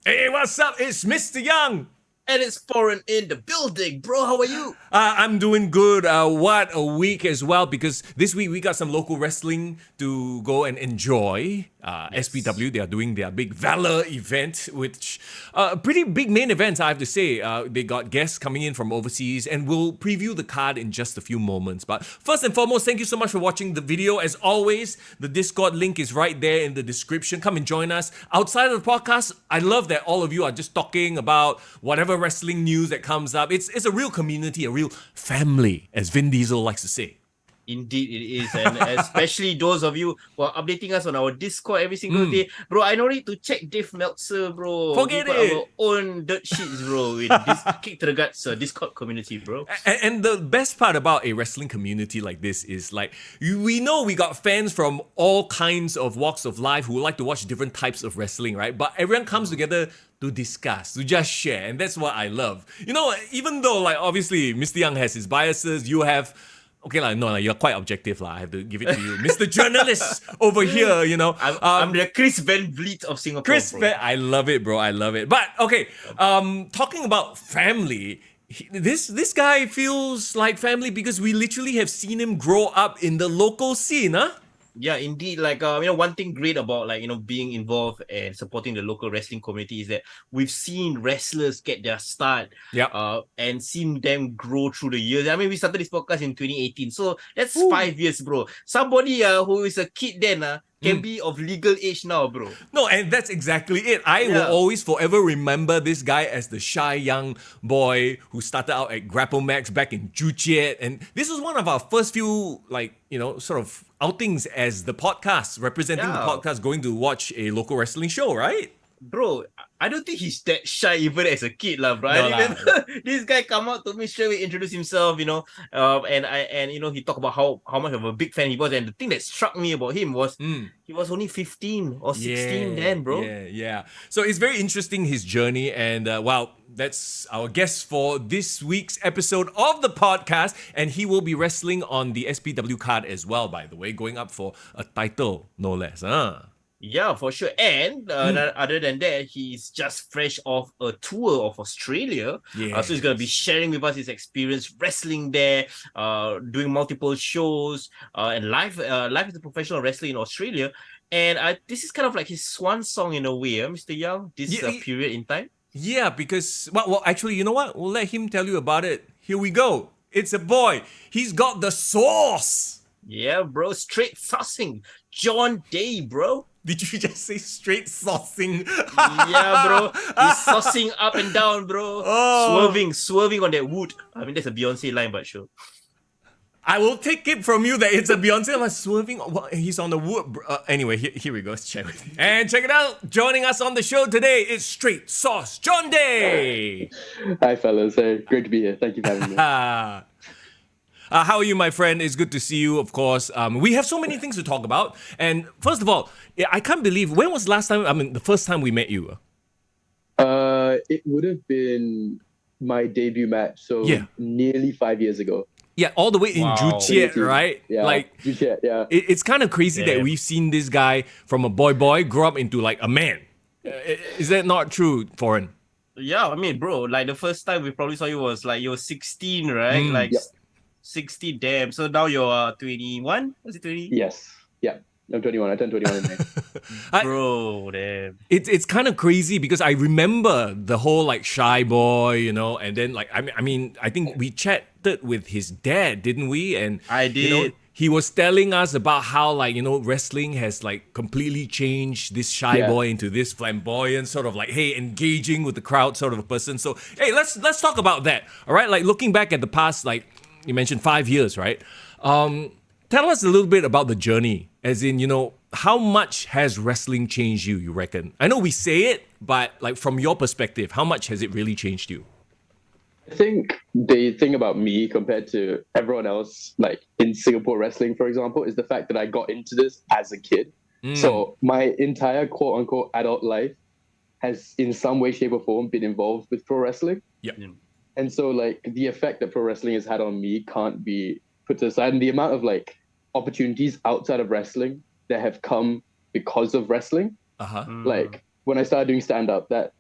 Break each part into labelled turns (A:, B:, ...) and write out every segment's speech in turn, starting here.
A: Hey, what's up? It's Mr. Young.
B: And it's foreign in the building, bro. How are you?
A: I'm doing good. What a week as well, because this week we got some local wrestling to go and enjoy.
B: Yes.
A: SPW, they are doing their big Valour event, which pretty big main events, I have to say. They got guests coming in from overseas, and we'll preview the card in just a few moments. But first and foremost, thank you so much for watching the video. As always, the Discord link is right there in the description. Come and join us. Outside of the podcast, I love that all of you are just talking about whatever wrestling news that comes up. It's a real community, a real family, as Vin Diesel likes to say.
B: Indeed, it is. And especially those of you who are updating us on our Discord every single day. Bro, I don't need to check Dave Meltzer, bro.
A: Forget
B: We got
A: it.
B: our own dirt sheets, bro. With this kick to the guts Discord community, bro.
A: And the best part about a wrestling community like this is like, we know we got fans from all kinds of walks of life who like to watch different types of wrestling, right? But everyone comes together to discuss, to just share, and that's what I love. You know, even though like obviously Mr. Young has his biases, you have, okay lah, no, you're quite objective lah. I have to give it to you, Mr. Journalist over here. You know,
B: I'm the Chris Van Vliet of Singapore.
A: Chris,
B: bro.
A: I love it, bro. I love it. But okay, talking about family. This guy feels like family because we literally have seen him grow up in the local scene, huh?
B: Yeah, indeed. Like, one thing great about being involved and supporting the local wrestling community is that we've seen wrestlers get their start, and seen them grow through the years. I mean, we started this podcast in 2018, so that's 5 years, bro. Somebody who is a kid then can be of legal age now, bro.
A: No, and that's exactly it. I will always forever remember this guy as the shy young boy who started out at Grapple Max back in Juchiet. And this was one of our first few, sort of outings as the podcast, representing the podcast, going to watch a local wrestling show, right?
B: Bro, I don't think he's that shy even as a kid, lah, bro.
A: No,
B: I remember this guy come out to me straight away, introduce himself, and he talked about how much of a big fan he was. And the thing that struck me about him was he was only 15 or 16 then, bro.
A: Yeah. So it's very interesting, his journey, and that's our guest for this week's episode of the podcast, and he will be wrestling on the SPW card as well, by the way, going up for a title, no less.
B: Yeah, for sure. And other than that, he's just fresh off a tour of Australia. So he's going to be sharing with us his experience wrestling there, doing multiple shows, and live as a professional wrestler in Australia. And this is kind of like his swan song in a way, Mr. Young, this period in time.
A: Yeah, because, well, actually, you know what? We'll let him tell you about it. Here we go. It's a boy. He's got the sauce.
B: Yeah, bro. Straight saucing. John Day, bro.
A: Did you just say straight saucing?
B: Yeah, bro. He's saucing up and down, bro. Swerving on that wood. I mean, that's a Beyonce line, but sure.
A: I will take it from you that it's a Beyonce line. Swerving. Well, he's on the wood. Anyway, here we go. Let's check with you. And check it out. Joining us on the show today is Straight Sauce John Day.
C: Hi, fellas. Great to be here. Thank you for having me.
A: How are you, my friend? It's good to see you, of course. We have so many things to talk about. And first of all, I can't believe, when was the first time we met you?
C: It would have been my debut match, so nearly 5 years ago.
A: Yeah, all the way in Juchiet, right?
C: Yeah, Juchiet, yeah.
A: It's kind of crazy that we've seen this guy from a boy grow up into like a man. Is that not true, Foreign?
B: Yeah, I mean, bro, like the first time we probably saw you was like you were 16, right? 60, damn. So now you're 21? Was it 20?
C: Yes. Yeah. I'm 21. I turned 21 in May.
B: Bro, damn.
A: It's kind of crazy because I remember the whole like shy boy, and then like I mean I think we chatted with his dad, didn't we? And
B: I did.
A: He was telling us about how wrestling has like completely changed this shy boy into this flamboyant sort of like, hey, engaging with the crowd sort of a person. So hey, let's talk about that. All right, like looking back at the past, like you mentioned 5 years, right? Tell us a little bit about the journey, as in, how much has wrestling changed you reckon? I know we say it, but like from your perspective, how much has it really changed you?
C: I think the thing about me compared to everyone else, like in Singapore wrestling, for example, is the fact that I got into this as a kid. So my entire quote unquote adult life has in some way, shape or form been involved with pro wrestling.
A: Yeah.
C: And so like the effect that pro wrestling has had on me can't be put aside. And the amount of like opportunities outside of wrestling that have come because of wrestling Like when I started doing stand up, that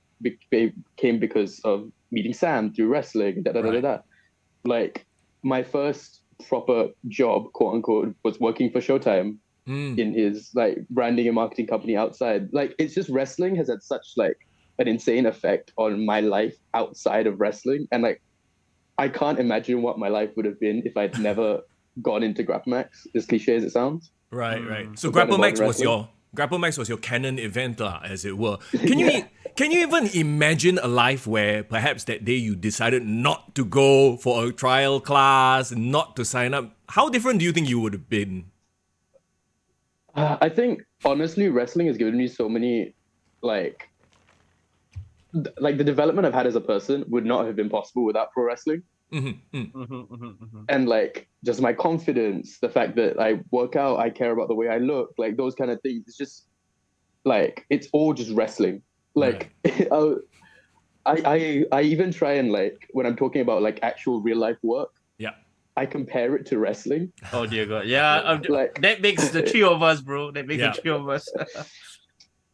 C: came because of meeting Sam through wrestling. Like my first proper job, quote unquote, was working for Showtime in his like branding and marketing company outside. Like it's just wrestling has had such like an insane effect on my life outside of wrestling, and like I can't imagine what my life would have been if I'd never gone into Grapple Max, as cliche as it sounds.
A: Right. So Grapple Max was your canon event, as it were. Can you even imagine a life where perhaps that day you decided not to go for a trial class, not to sign up? How different do you think you would have been?
C: I think honestly, wrestling has given me so many like the development I've had as a person would not have been possible without pro wrestling. And like just my confidence, the fact that I work out, I care about the way I look, like those kind of things. It's just like it's all just wrestling. Like I even try and like when I'm talking about like actual real life work, I compare it to wrestling.
B: Oh dear God. Yeah, like, that makes the three of us, bro. That makes the three of us.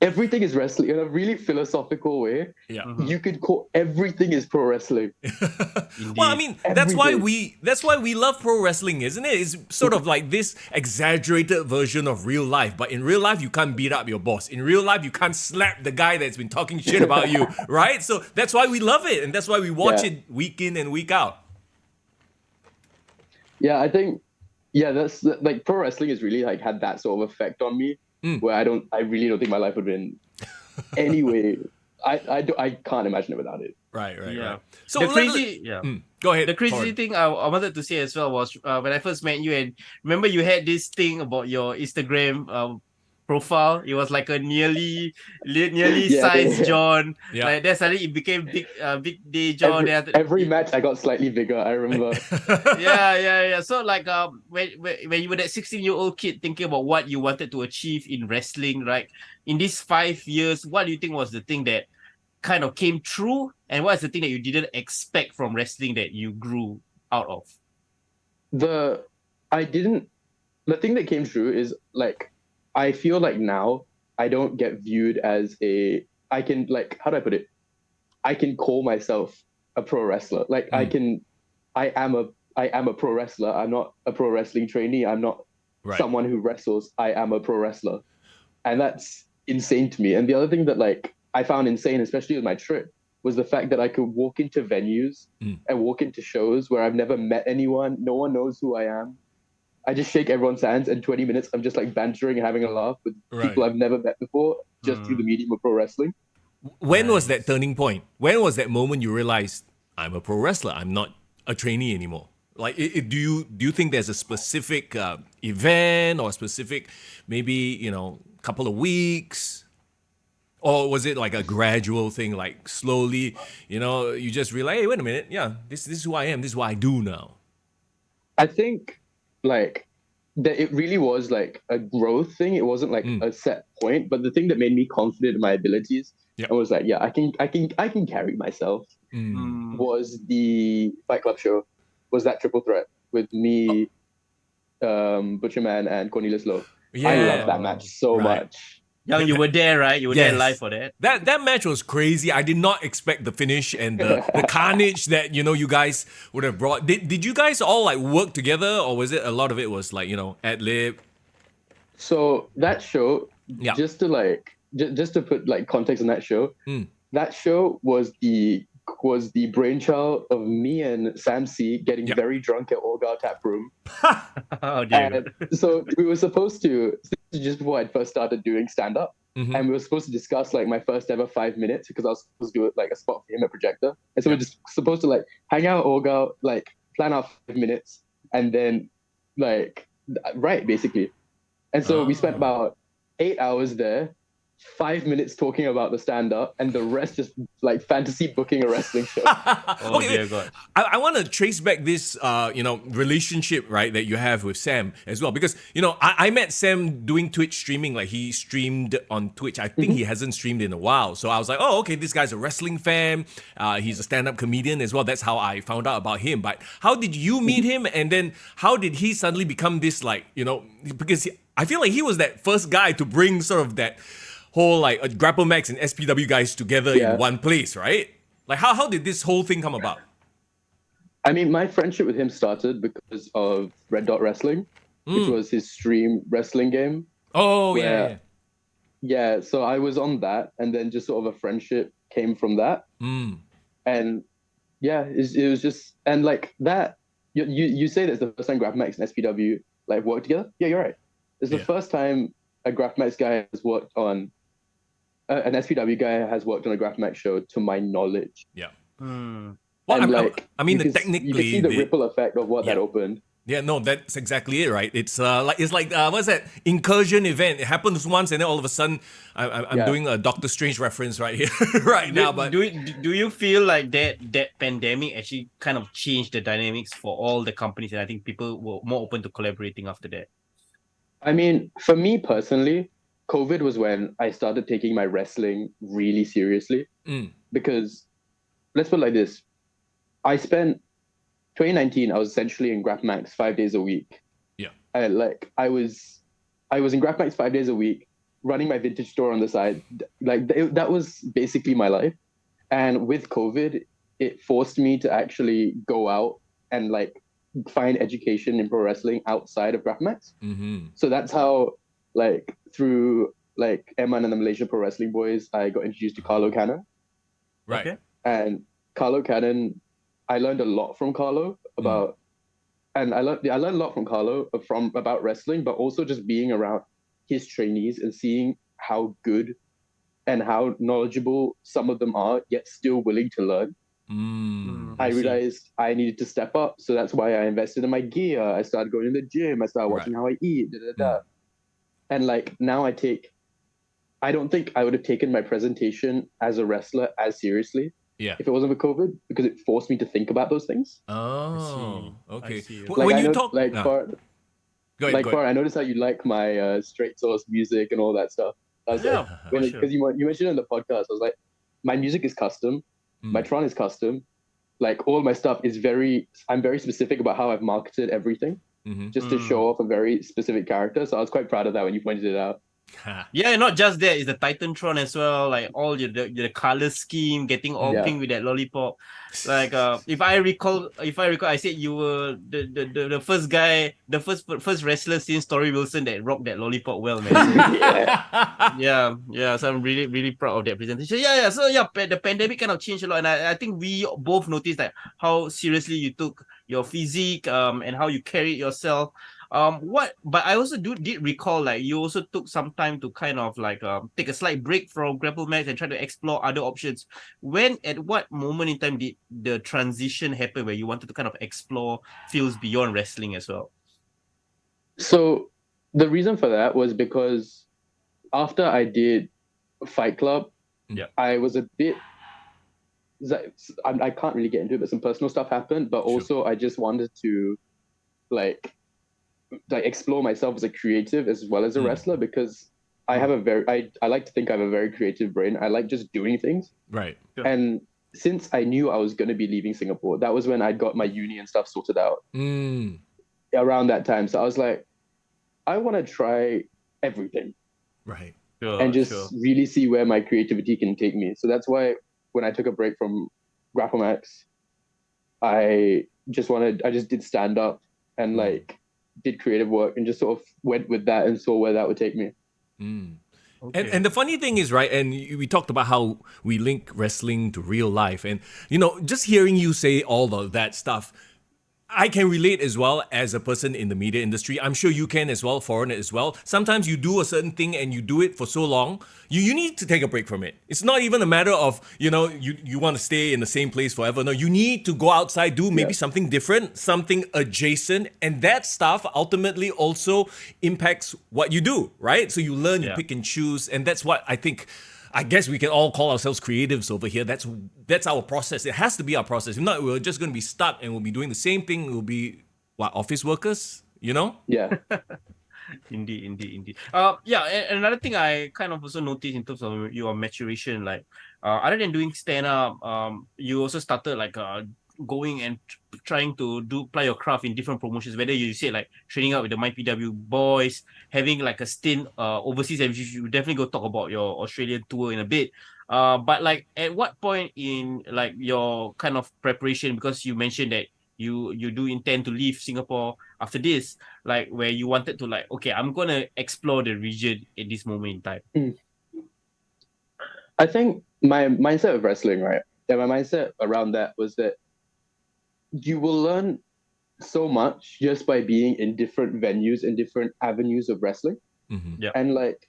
C: Everything is wrestling in a really philosophical way. You could call everything is pro wrestling.
A: Well, I mean, that's why we love pro wrestling, isn't it? It's sort of like this exaggerated version of real life. But in real life, you can't beat up your boss. In real life, you can't slap the guy that's been talking shit about you, right? So that's why we love it, and that's why we watch it week in and week out.
C: Yeah, I think that's like pro wrestling has really like had that sort of effect on me. Where I really don't think my life would have been anyway. I can't imagine it without it.
A: Right.
B: So the crazy,
A: go ahead.
B: The crazy thing I wanted to say as well was when I first met you, and remember you had this thing about your Instagram profile. It was like a nearly sized John. Like that suddenly it became big day John.
C: Every match I got slightly bigger. I remember.
B: Yeah. So like when you were that 16-year-old kid thinking about what you wanted to achieve in wrestling, right? In these 5 years, what do you think was the thing that kind of came true, and what is the thing that you didn't expect from wrestling that you grew out of?
C: The thing that came true is like I feel like now I don't get viewed as I can like, how do I put it? I can call myself a pro wrestler. Like I am a pro wrestler. I'm not a pro wrestling trainee. I'm not someone who wrestles. I am a pro wrestler. And that's insane to me. And the other thing that like I found insane, especially with my trip, was the fact that I could walk into venues and walk into shows where I've never met anyone. No one knows who I am. I just shake everyone's hands, and 20 minutes I'm just like bantering and having a laugh with people I've never met before, just through the medium of pro wrestling.
A: When was that turning point? When was that moment you realized I'm a pro wrestler? I'm not a trainee anymore. Like, do you think there's a specific event or a specific maybe couple of weeks? Or was it like a gradual thing, like slowly, you just realize, hey, wait a minute, this is who I am, this is what I do now?
C: I think like that it really was like a growth thing. It wasn't like a set point, but the thing that made me confident in my abilities, I was like, I can carry myself. Was the Fight Club show, was that triple threat with me, Butcherman, and Cornelius Lowe. I love that match so much.
B: Young, you were there, right? You were there live for that.
A: That match was crazy. I did not expect the finish and the carnage that you guys would have brought. Did you guys all like work together, or was it a lot of it was like ad lib?
C: So that show, just to put like context on that show, that show was the brainchild of me and Sam C getting very drunk at Orgao Tap Room.
B: Oh dear.
C: And so we were supposed to, just before I'd first started doing stand-up, and we were supposed to discuss like my first ever 5 minutes, because I was supposed to do it like a spot for him at Projector. And so we're just supposed to like hang out at Orgao, like plan our 5 minutes, and then like write basically. And so we spent about 8 hours there, 5 minutes talking about the stand-up, and the rest just like fantasy booking a wrestling show.
B: Dear God.
A: I want to trace back this, relationship, right, that you have with Sam as well, because I met Sam doing Twitch streaming. Like he streamed on Twitch. I think he hasn't streamed in a while, so I was like, oh, okay, this guy's a wrestling fan. He's a stand-up comedian as well. That's how I found out about him. But how did you meet him, and then how did he suddenly become this like because I feel like he was that first guy to bring sort of that whole like Grapple Max and SPW guys together
C: Yeah.
A: in one place, right? Like how did this whole thing come about?
C: I mean, my friendship with him started because of Red Dot Wrestling, which was his stream wrestling game.
A: Oh
C: where, yeah. So I was on that, and then just sort of a friendship came from that. And yeah, it was just, and like that. You say that's the first time GraphMax and SPW like worked together. Yeah, you're right. It's the first time a GraphMax guy has worked on an SPW guy has worked on a GraphMax show, to my knowledge.
A: Yeah.
C: Well, and
A: I mean,
C: you can
A: technically,
C: see the ripple effect of what that opened.
A: Yeah, no, that's exactly it, right? It's like what's that incursion event? It happens once, and then all of a sudden, I'm doing a Doctor Strange reference right here, right now. But
B: do you feel like that pandemic actually kind of changed the dynamics for all the companies, and I think people were more open to collaborating after that?
C: I mean, for me personally, COVID was when I started taking my wrestling really seriously. Because let's put it like this: I spent 2019, I was essentially in GraphMax 5 days a week.
A: Yeah.
C: I was in GraphMax 5 days a week, running my vintage store on the side. That was basically my life. And with COVID, it forced me to actually go out and like find education in pro wrestling outside of GraphMax. So that's how, like, through like Eman and the Malaysia Pro Wrestling Boys, I got introduced to Carlo Cannon.
A: Right.
B: Okay.
C: And Carlo Cannon, I learned a lot from Carlo about, and I learned a lot from Carlo about wrestling, but also just being around his trainees and seeing how good and how knowledgeable some of them are, yet still willing to learn. I realized I needed to step up, so that's why I invested in my gear. I started going to the gym. I started watching how I eat. And like now, I don't think I would have taken my presentation as a wrestler as seriously if it wasn't for COVID, because it forced me to think about those things.
A: Oh, okay.
C: Like,
A: When
C: I
A: you
C: know,
A: talk,
C: like,
A: go ahead.
C: Far, I noticed how you like my straight source music and all that stuff. I was like, because you mentioned in the podcast, I was like, my music is custom, my Tron is custom, like all my stuff is I'm very specific about how I've marketed everything, just to show off a very specific character. So I was quite proud of that when you pointed it out.
B: Yeah, not just that, it's the Titantron as well, like all the color scheme, getting all pink with that lollipop. Like if I recall, I said you were the first guy, the first wrestler since Tori Wilson that rocked that lollipop well, man. So, yeah. So I'm really proud of that presentation. Yeah. So the pandemic kind of changed a lot, and I think we both noticed that how seriously you took your physique, and how you carried yourself. But I also did recall, like, you also took some time to kind of like take a slight break from Grapple Max and try to explore other options. At what moment in time did the transition happen where you wanted to kind of explore fields beyond wrestling as well?
C: So the reason for that was because after I did Fight Club, I was a bit, I can't really get into it, but some personal stuff happened. But also I just wanted to like explore myself as a creative as well as a wrestler, because I have I like to think I have a very creative brain. I like just doing things.
A: Right.
C: And since I knew I was going to be leaving Singapore, that was when I got my uni and stuff sorted out. Around that time. So I was like, I want to try everything.
A: Right.
C: And just really see where my creativity can take me. So that's why when I took a break from Grapple Max, I just did stand up and like did creative work and just sort of went with that and saw where that would take me.
A: Okay. And the funny thing is, right, and we talked about how we link wrestling to real life, and just hearing you say all of that stuff, I can relate as well as a person in the media industry. I'm sure you can as well, foreigner as well. Sometimes you do a certain thing and you do it for so long, you need to take a break from it. It's not even a matter of, you want to stay in the same place forever. No, you need to go outside, do maybe something different, something adjacent. And that stuff ultimately also impacts what you do, right? So you learn, you pick and choose. And that's what I guess we can all call ourselves creatives over here. That's our process. It has to be our process. If not, we're just going to be stuck and we'll be doing the same thing. We'll be, office workers,
C: Yeah.
B: Indeed. And another thing I kind of also noticed in terms of your maturation, like, other than doing stand-up, you also started like going and trying to apply your craft in different promotions, whether you say like training out with the MyPW boys, having like a stint overseas, and you definitely go talk about your Australian tour in a bit. But like at what point in like your kind of preparation, because you mentioned that you do intend to leave Singapore after this, like where you wanted to like, okay, I'm gonna explore the region at this moment in time.
C: I think my mindset of wrestling, right? And my mindset around that was that you will learn so much just by being in different venues and different avenues of wrestling.
B: Yeah.
C: And like,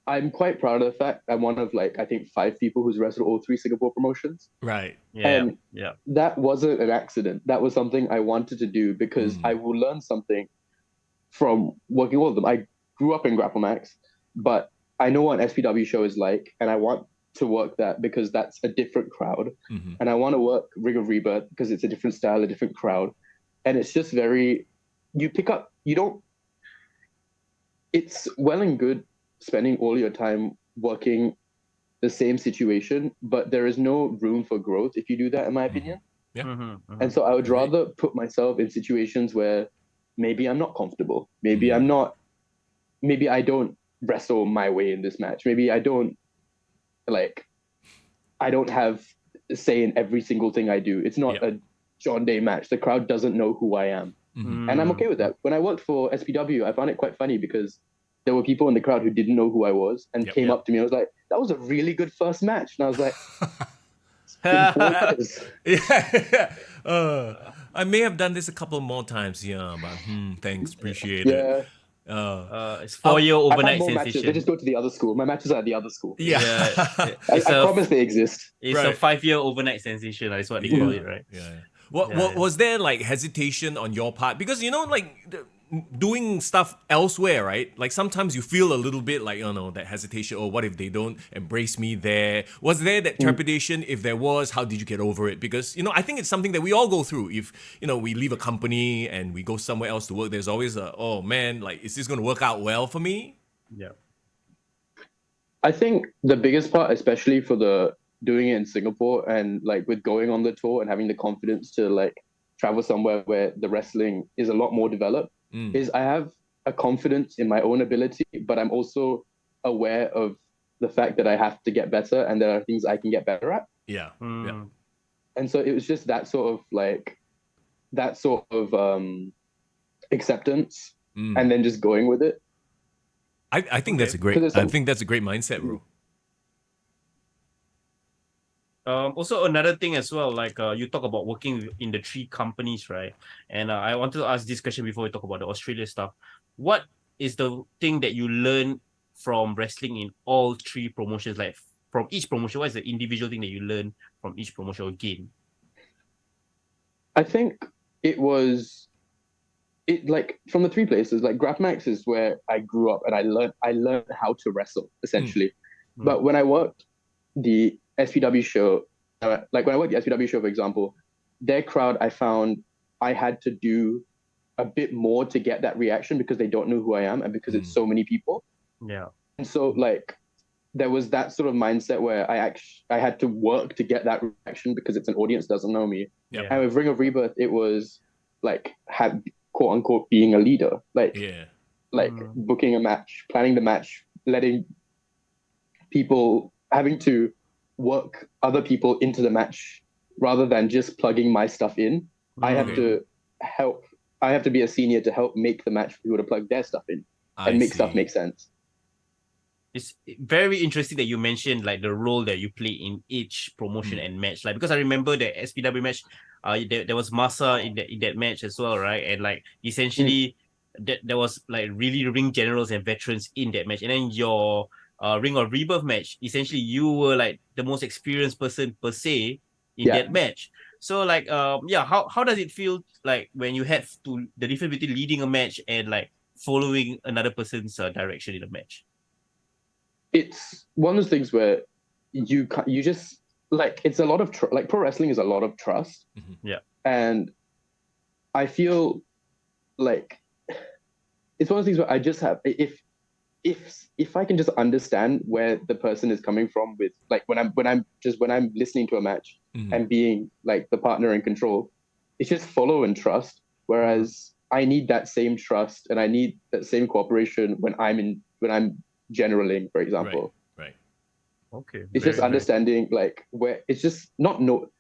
C: I'm quite proud of the fact I'm one of like, I think 5 people who's wrestled all 3 Singapore promotions.
A: Right.
B: Yeah.
C: And
B: Yeah.
C: that wasn't an accident. That was something I wanted to do because I will learn something from working all of them. I grew up in Grapple Max, but I know what an SPW show is like, and I want to work that because that's a different crowd. And I want to work Ring of Rebirth because it's a different style, a different crowd. And it's just very, you pick up, you don't, it's well and good spending all your time working the same situation, but there is no room for growth if you do that, in my opinion.
A: Yeah.
C: And so I would
A: Agree.
C: rather put myself in situations where maybe I'm not comfortable. Maybe I'm not, maybe I don't wrestle my way in this match. Maybe I don't have a say in every single thing I do. It's not a John Day match. The crowd doesn't know who I am. And I'm okay with that. When I worked for SPW, I found it quite funny because there were people in the crowd who didn't know who I was and came up to me. I was like, that was a really good first match. And I was like, it's been 4 years.
A: Yeah. I may have done this a couple more times, but thanks, appreciate it.
B: It's 4-year
C: I've had
B: overnight
C: more matches.
B: sensation.
C: They just go to the other school. My matches are at the other school.
A: Yeah.
C: I promise they exist.
B: It's a
A: Right.
B: 5-year overnight sensation. That's what they call it, right?
A: Yeah. What was there like hesitation on your part? Because doing stuff elsewhere, right? Like sometimes you feel a little bit like, that hesitation. Oh, what if they don't embrace me there? Was there that trepidation? If there was, how did you get over it? Because, I think it's something that we all go through. If, we leave a company and we go somewhere else to work, there's always oh man, like, is this going to work out well for me?
B: Yeah.
C: I think the biggest part, especially for the doing it in Singapore and like with going on the tour and having the confidence to like travel somewhere where the wrestling is a lot more developed, is I have a confidence in my own ability, but I'm also aware of the fact that I have to get better and there are things I can get better at.
A: Yeah. Yeah.
C: And so it was just that sort of acceptance and then just going with it.
A: I think that's a great. I think that's a great mindset, bro.
B: Also another thing as well, like you talk about working in the 3 companies, right? And I wanted to ask this question before we talk about the Australia stuff. What is the thing that you learn from wrestling in all 3 promotions? Like from each promotion, what is the individual thing that you learn from each promotion again?
C: I think it like from the 3 places, like Grapmax is where I grew up and I learned how to wrestle essentially. But when I worked the SPW show, like when I worked the SPW show, for example, their crowd, I found I had to do a bit more to get that reaction because they don't know who I am and because it's so many people.
B: Yeah.
C: And so like there was that sort of mindset where I had to work to get that reaction because it's an audience that doesn't know me.
A: Yeah.
C: And with Ring of Rebirth, it was like quote unquote being a leader, like booking a match, planning the match, letting people, having to work other people into the match rather than just plugging my stuff in. I have to be a senior to help make the match for people to plug their stuff in and make stuff make sense.
B: It's very interesting that you mentioned like the role that you play in each promotion and match. Like because I remember the SPW match, there was Masa in that match as well, right? And like essentially there was like really ring generals and veterans in that match. And then your Ring of Rebirth match, essentially you were like the most experienced person per se in that match. So like how does it feel like when you have to the difference between leading a match and like following another person's direction in a match?
C: It's one of those things where you just like, it's a lot of like pro wrestling is a lot of trust.
B: Yeah.
C: And I feel like it's one of those things where I just have, if I can just understand where the person is coming from with like when I'm listening to a match, and being like the partner in control. It's just follow and trust. Whereas I need that same trust and I need that same cooperation when I'm generaling, for example.
A: Right.
B: Okay.
C: It's just understanding like where it's just not know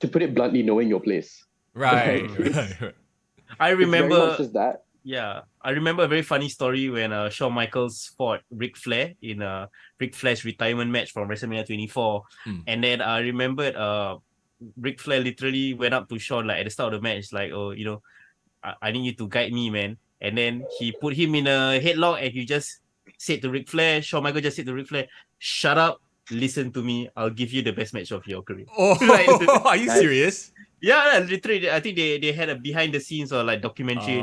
C: to put it bluntly, knowing your place.
A: Right.
C: Like,
A: Right.
B: I
C: it's very much
B: remember.
C: just that.
B: Yeah, I remember a very funny story when Shawn Michaels fought Ric Flair in Ric Flair's retirement match from WrestleMania 24, and then I remembered Ric Flair literally went up to Shawn like at the start of the match, like, oh, I need you to guide me, man. And then he put him in a headlock and he just said to Ric Flair, Shawn Michaels just said to Ric Flair, "Shut up, listen to me. I'll give you the best match of your career." Like,
A: Oh, are you serious?
B: yeah, literally. I think they had a behind the scenes or like documentary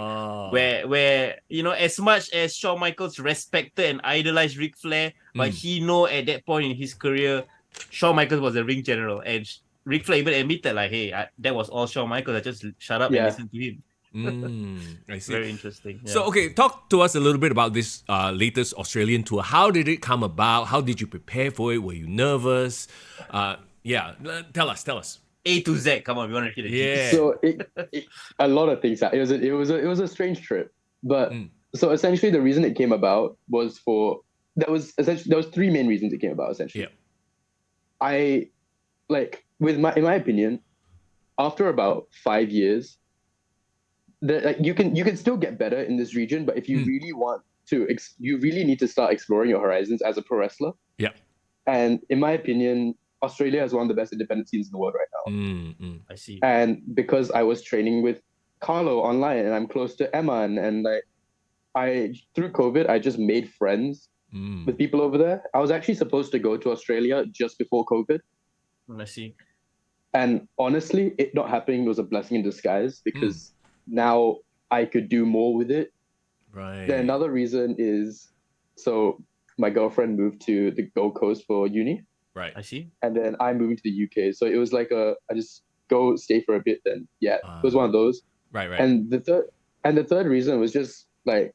B: where as much as Shawn Michaels respected and idolized Ric Flair, but he know at that point in his career, Shawn Michaels was a ring general, and Ric Flair even admitted like, "Hey, that was all Shawn Michaels. I just shut up and
C: Yeah.
B: listen to him."
A: I see.
B: Very interesting.
A: So,
B: Yeah.
A: okay, talk to us a little bit about this latest Australian tour. How did it come about? How did you prepare for it? Were you nervous? Tell us.
B: A to Z. Come on, we want to hear the
A: Yeah.
B: details.
C: So a lot of things. It was a strange trip, but so essentially the reason it came about was there was 3 main reasons it came about essentially.
A: Yeah.
C: I in my opinion, after about 5 years, you can still get better in this region, but if you really want to, you really need to start exploring your horizons as a pro wrestler.
A: Yeah.
C: And in my opinion, Australia is one of the best independent scenes in the world right now.
B: I see.
C: And because I was training with Carlo online and I'm close to Emma and like through COVID, I just made friends with people over there. I was actually supposed to go to Australia just before COVID.
B: I see.
C: And honestly, it not happening was a blessing in disguise because now I could do more with it.
A: Right.
C: Then another reason is, so my girlfriend moved to the Gold Coast for uni.
A: Right.
B: I see.
C: And then I'm moving to the UK. So it was like I just go stay for a bit then. Yeah, it was one of those.
A: Right.
C: And the third reason was just like,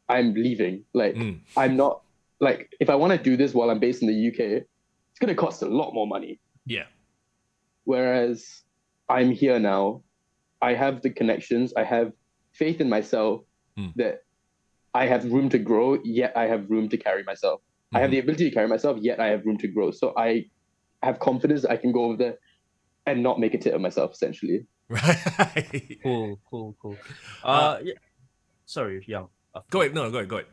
C: I'm leaving. Like, I'm not, like, if I want to do this while I'm based in the UK, it's going to cost a lot more money.
A: Yeah.
C: Whereas I'm here now, I have the connections, I have faith in myself that I have room to grow, yet I have room to carry myself. I have the ability to carry myself, yet I have room to grow. So I have confidence that I can go over there and not make a tit of myself, essentially.
A: Right.
B: Cool. Yeah. Sorry, Young.
A: Go ahead.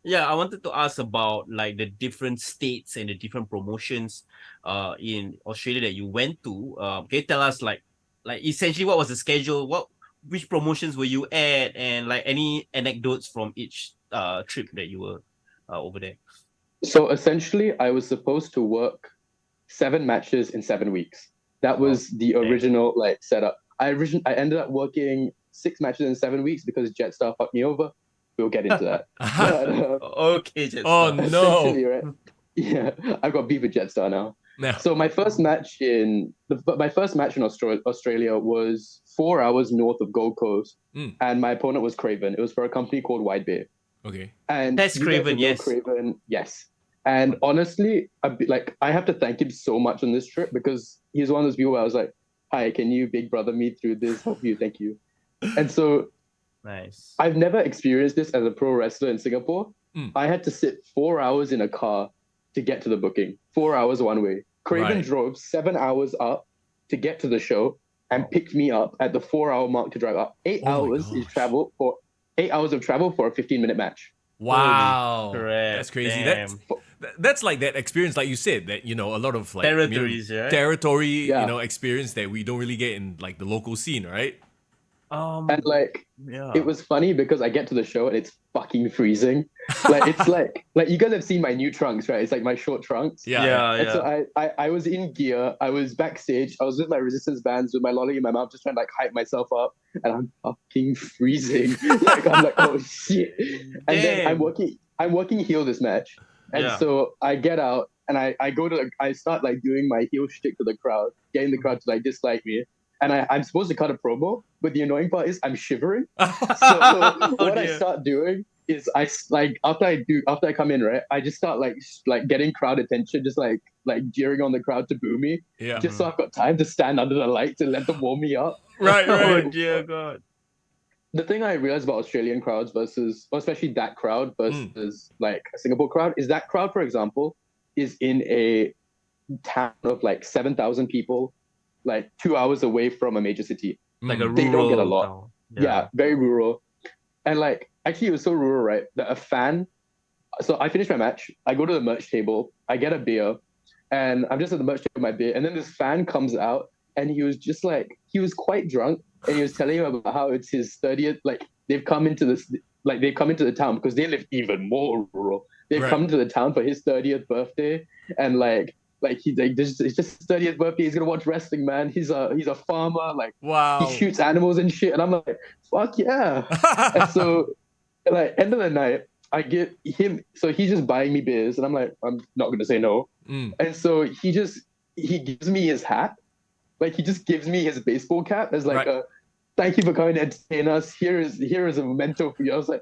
B: Yeah, I wanted to ask about like the different states and the different promotions in Australia that you went to. Can you tell us like essentially what was the schedule? Which promotions were you at, and like any anecdotes from each trip that you were over there?
C: So essentially, I was supposed to work 7 matches in 7 weeks. That was the original like setup. I ended up working 6 matches in 7 weeks because Jetstar fucked me over. We'll get into that. But,
B: Okay, Jetstar.
A: Oh no.
C: right? Yeah, I've got beef with Jetstar now.
A: No.
C: So my first match in Australia was 4 hours north of Gold Coast, and my opponent was Craven. It was for a company called Wide Bay.
A: Okay.
C: And
B: That's Craven, yes.
C: Craven, yes. And honestly, I have to thank him so much on this trip because he's one of those people where I was like, "Hi, can you big brother me through this? Help you, thank you." And so,
B: nice.
C: I've never experienced this as a pro wrestler in Singapore. I had to sit 4 hours in a car to get to the booking. 4 hours one way. Craven drove 7 hours up to get to the show and picked me up at the 4 hour mark to drive up. 8 hours of travel for a 15-minute match.
A: Wow.
B: Correct.
A: That's crazy.
B: Damn.
A: That's like that experience, like you said, that, a lot of like
B: Territories, right?
A: territory, experience that we don't really get in like the local scene, right?
C: And it was funny because I get to the show and it's fucking freezing. Like it's like you guys have seen my new trunks, right? It's like my short trunks.
B: Yeah.
C: And so I was in gear. I was backstage. I was with my resistance bands with my lolly in my mouth, just trying to like hype myself up. And I'm fucking freezing. I'm like, oh shit. And then I'm working heel this match. And so I get out and I start like doing my heel shtick to the crowd, getting the crowd to like dislike me. And I'm supposed to cut a promo, but the annoying part is I'm shivering. So what I start doing is like after I come in, right, I just start like getting crowd attention, just like jeering on the crowd to boo me,
A: Yeah.
C: just so I've got time to stand under the lights and let them warm me up.
A: Right,
B: Oh
A: right.
B: dear God.
C: The thing I realized about Australian crowds versus, or especially that crowd versus like a Singapore crowd, is that crowd, for example, is in a town of like 7,000 people, like 2 hours away from a major city.
B: Like a
A: Mm.
C: They don't get a
B: rural
C: lot.
B: town.
C: Yeah, very rural. And like, actually, it was so rural, right? That a fan. So I finish my match. I go to the merch table. I get a beer, and I'm just at the merch table with my beer. And then this fan comes out, and he was just like, he was quite drunk, and he was telling him about how it's his 30th. Like they've come into the town because they live even more rural. They've
A: Right.
C: come to the town for his 30th birthday, and he's like, this it's just his 30th birthday. He's gonna watch wrestling, man. He's a farmer. Like he
A: Wow.
C: shoots animals and shit. And I'm like, fuck yeah. And so, like, end of the night, I give him, so he's just buying me beers, and I'm like, I'm not gonna say no.
A: Mm.
C: And so he gives me his hat, like he just gives me his baseball cap as like
A: Right.
C: a thank you for coming to entertain us. Here is a memento for you. I was like,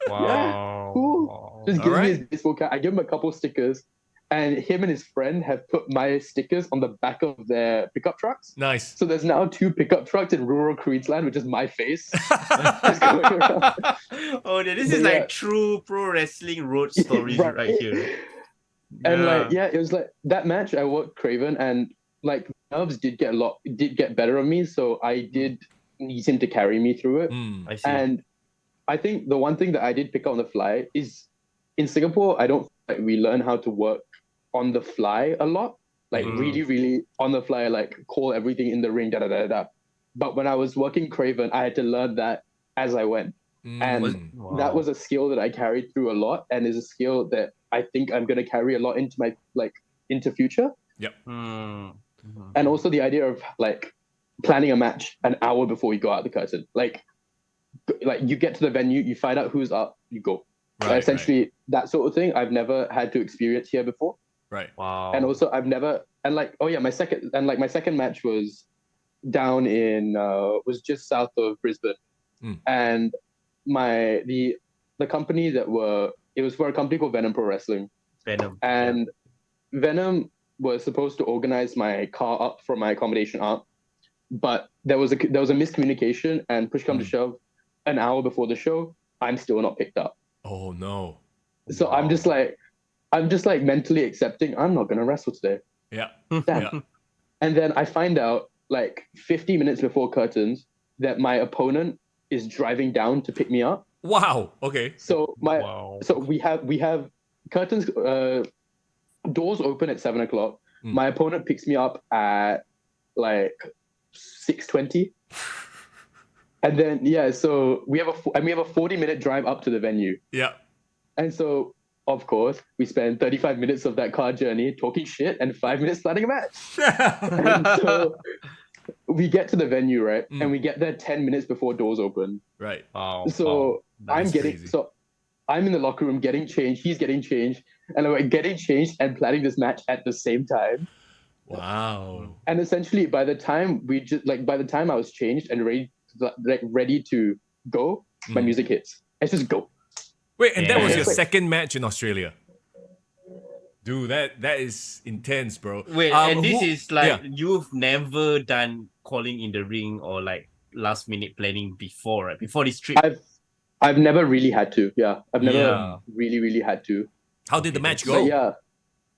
B: Wow.
C: cool. Just
A: All
C: gives me
A: right.
C: his baseball cap. I give him a couple stickers, and him and his friend have put my stickers on the back of their pickup trucks.
A: Nice.
C: So there's now 2 pickup trucks in rural Queensland, which is my face. Just going around.
B: Oh, this
C: But
B: is
C: yeah.
B: like true pro wrestling road stories right here.
C: And like, it was like that match. I worked Craven, and like nerves did get better on me, so I did need him to carry me through it.
A: Mm.
B: I see.
C: And I think the one thing that I did pick up on the fly is in Singapore, I don't think we learn how to work on the fly a lot, like really, really on the fly, like call everything in the ring, da da da da. But when I was working Craven, I had to learn that as I went. And
A: Mm.
C: that was a skill that I carried through a lot, and is a skill that I think I'm going to carry a lot into my into future.
A: Yep.
C: And also the idea of like planning a match an hour before you go out the curtain, like you get to the venue, you find out who's up, you go.
A: Right,
C: Essentially that sort of thing I've never had to experience here before.
A: Right.
B: Wow.
C: And also I've never, and like, oh yeah, my second match was down in was just south of Brisbane. And the company it was for a company called Venom Pro Wrestling.
B: Venom.
C: And Venom was supposed to organize my car up from my accommodation up, but there was a miscommunication, and push come to shove, an hour before the show, I'm still not picked up.
A: Oh no.
C: So I'm just like mentally accepting I'm not gonna wrestle today.
A: Yeah.
C: Damn.
A: Yeah.
C: And then I find out like 50 minutes before curtains that my opponent is driving down to pick me up.
A: Wow. Okay.
C: So we have curtains, doors open at 7:00. My opponent picks me up at like 6:20. And then so we have a 40-minute drive up to the venue.
A: Yeah.
C: And so of course we spend 35 minutes of that car journey talking shit and 5 minutes planning a match. And so we get to the venue, right? And we get there 10 minutes before doors open.
A: Right.
B: Wow.
C: So
A: That's crazy.
C: I'm in the locker room getting changed, he's getting changed, and we're getting changed and planning this match at the same time.
A: Wow.
C: And essentially by the time I was changed and ready to go, my music hits. It's just go.
A: Wait, and that was
B: Yeah.
A: your second match in Australia? Dude, that is intense, bro.
B: Wait, and this is like
A: yeah.
B: you've never done calling in the ring or like last minute planning before, right? Before this trip.
C: I've never really had to. Yeah, I've never
B: Yeah.
C: really had to.
A: How did the match
C: But
A: go?
C: yeah,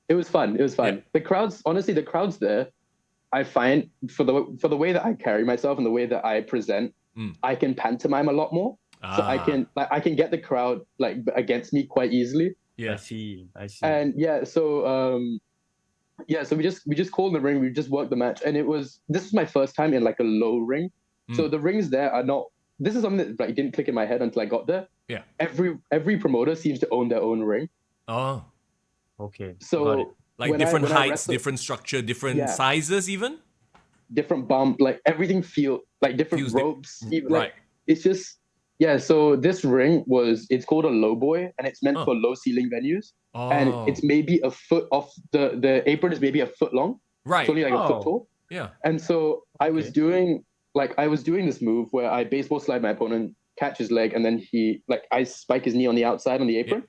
C: it was fun. It was fun.
A: Yeah.
C: The crowds there, I find for the way that I carry myself and the way that I present, I can pantomime a lot more. So I can get the crowd like against me quite easily.
A: Yeah.
B: I see.
C: And so we just called the ring. We just worked the match, and this was my first time in like a low ring. So the rings there are not. This is something that like didn't click in my head until I got there.
A: Yeah.
C: Every promoter seems to own their own ring.
A: Oh.
B: Okay. Got it.
C: So
A: Like different heights,
C: wrestle,
A: different structure, different sizes even?
C: different bump, like everything feel like different
A: Feels
C: ropes. Even,
A: right.
C: like, it's just so this ring it's called a low boy, and it's meant for low ceiling venues.
A: Oh.
C: And it's maybe a foot off the apron is maybe a foot long.
A: Right.
C: It's only like a foot tall.
A: Yeah.
C: And so I was doing this move where I baseball slide my opponent catch his leg, and then I spike his knee on the outside on the apron.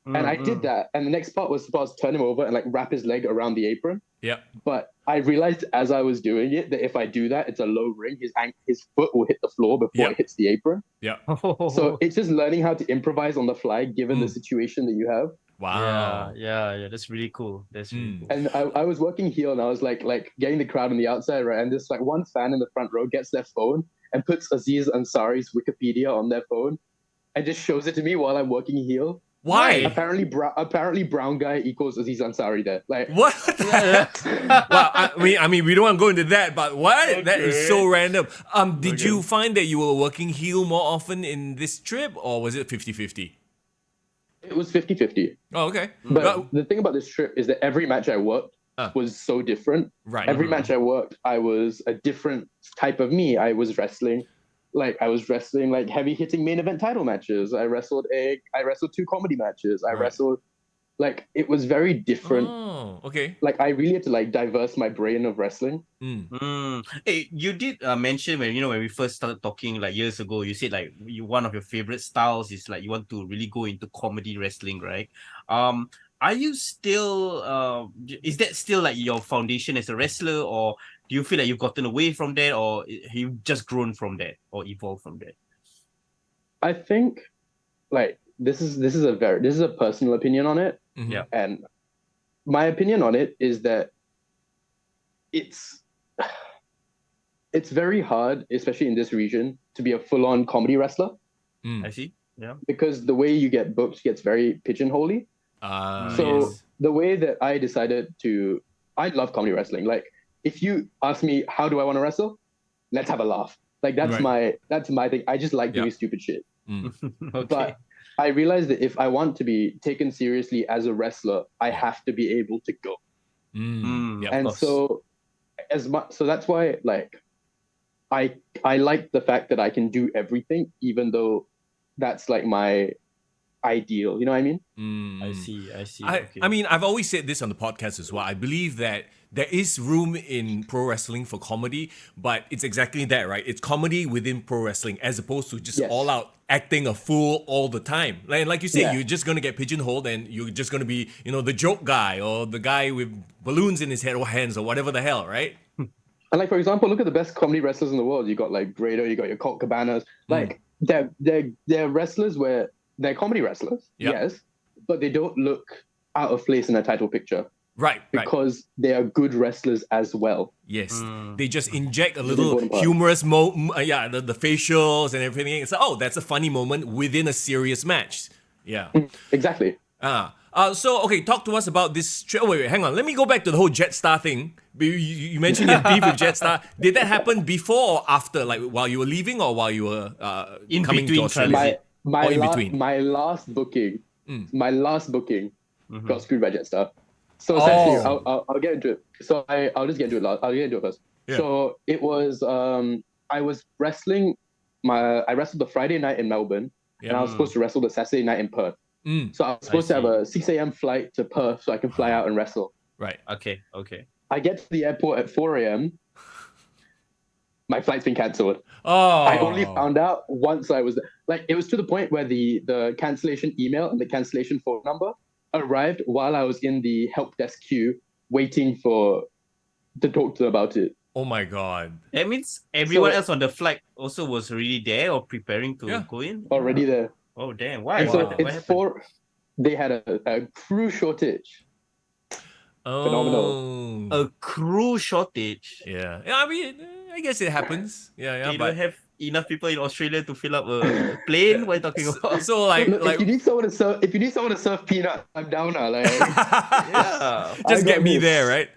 C: And I did that. And the next part was supposed to turn him over and like wrap his leg around the apron.
A: Yeah.
C: But I realized as I was doing it that if I do that, it's a low ring. His foot will hit the floor before it hits the apron.
A: Yeah.
C: So it's just learning how to improvise on the fly given the situation that you have.
A: Wow.
B: Yeah. That's really cool. That's really cool.
C: And I was working heel and I was like getting the crowd on the outside, right? And this like one fan in the front row gets their phone and puts Aziz Ansari's Wikipedia on their phone and just shows it to me while I'm working heel.
A: Why?
C: Apparently brown guy equals Aziz Ansari there. Like
A: what? Well, I mean, we don't want to go into that, but what?
B: Okay.
A: That is so random. Did you find that you were working heel more often in this trip, or was it 50-50?
C: It was 50-50.
A: Oh, okay.
C: But the thing about this trip is that every match I worked was so different.
A: Right.
C: Every match I worked, I was a different type of me. I was wrestling like heavy hitting main event title matches. I wrestled 2 comedy matches. I wrestled like it was very different.
A: Oh, okay.
C: Like I really had to like diverse my brain of wrestling.
B: Hey, you did mention when we first started talking like years ago. You said like one of your favorite styles is like you want to really go into comedy wrestling, right? Are you still is that still like your foundation as a wrestler, or do you feel like you've gotten away from that, or you've just grown from that or evolved from that?
C: I think like this is a personal opinion on it.
B: Yeah.
C: And my opinion on it is that it's very hard, especially in this region, to be a full-on comedy wrestler.
B: I see. Yeah.
C: Because the way you get booked gets very pigeonholy. The way that I decided I love comedy wrestling. Like if you ask me how do I want to wrestle, let's have a laugh. Like that's my thing. I just like doing stupid shit.
B: Okay.
C: But I realized that if I want to be taken seriously as a wrestler, I have to be able to go. And so that's why like I like the fact that I can do everything, even though that's like my ideal. You know what I mean?
B: I see.
A: I mean, I've always said this on the podcast as well. I believe that there is room in pro wrestling for comedy, but it's exactly that, right? It's comedy within pro wrestling as opposed to just all out acting a fool all the time. Like you say, you're just going to get pigeonholed and you're just going to be, the joke guy or the guy with balloons in his head or hands or whatever the hell, right?
C: And like, for example, look at the best comedy wrestlers in the world. You got like Grado, you got your Colt Cabanas. Like they're wrestlers where they're comedy wrestlers, yes, but they don't look out of place in a title picture.
A: Right.
C: Because they are good wrestlers as well.
A: Yes. They just inject a little humorous the facials and everything. It's like, that's a funny moment within a serious match. Yeah.
C: Exactly.
A: So, okay, talk to us about this. Wait, hang on. Let me go back to the whole Jetstar thing. You mentioned your beef with Jetstar. Did that happen before or after, like while you were leaving or while you were coming to Australia?
C: My last booking got screwed by Jetstar. So essentially, I'll get into it. So I'll just get into it. I'll get into it first. Yeah. So it was I was wrestling. I wrestled the Friday night in Melbourne, and I was supposed to wrestle the Saturday night in Perth. So I was supposed to have a 6 a.m. flight to Perth so I can fly out and wrestle.
A: Right.
B: Okay.
C: I get to the airport at 4 a.m. My flight's been cancelled. I only found out once I was there. Like it was to the point where the cancellation email and the cancellation phone number arrived while I was in the help desk queue waiting to talk to them about it.
A: Oh my god.
B: That means everyone else on the flight also was already there or preparing to go in?
C: Already there.
B: Oh damn. Why?
C: So they had a crew shortage. Phenomenal.
B: A crew shortage.
A: Yeah. I mean, I guess it happens. Yeah.
B: They don't have enough people in Australia to fill up a plane. What are you talking about?
A: So like,
C: if you need someone to serve peanut, I'm down now. Like,
A: just get me there, right?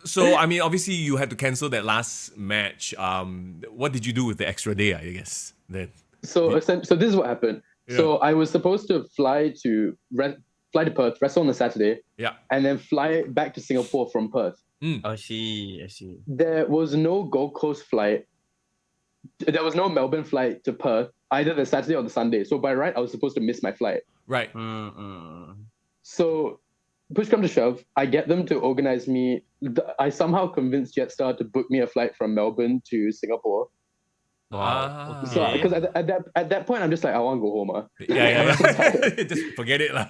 A: So I mean, obviously you had to cancel that last match. What did you do with the extra day? I guess then.
C: So this is what happened. Yeah. So I was supposed to fly to Perth, wrestle on the Saturday, and then fly back to Singapore from Perth.
B: I see.
C: There was no Gold Coast flight. There was no Melbourne flight to Perth, either the Saturday or the Sunday. So by right, I was supposed to miss my flight.
A: Right.
C: So push come to shove, I get them to organize me. I somehow convinced Jetstar to book me a flight from Melbourne to Singapore.
B: Wow.
C: So
B: Okay.
C: because at that point I'm just like I want to go home.
A: Yeah. Just forget it lah.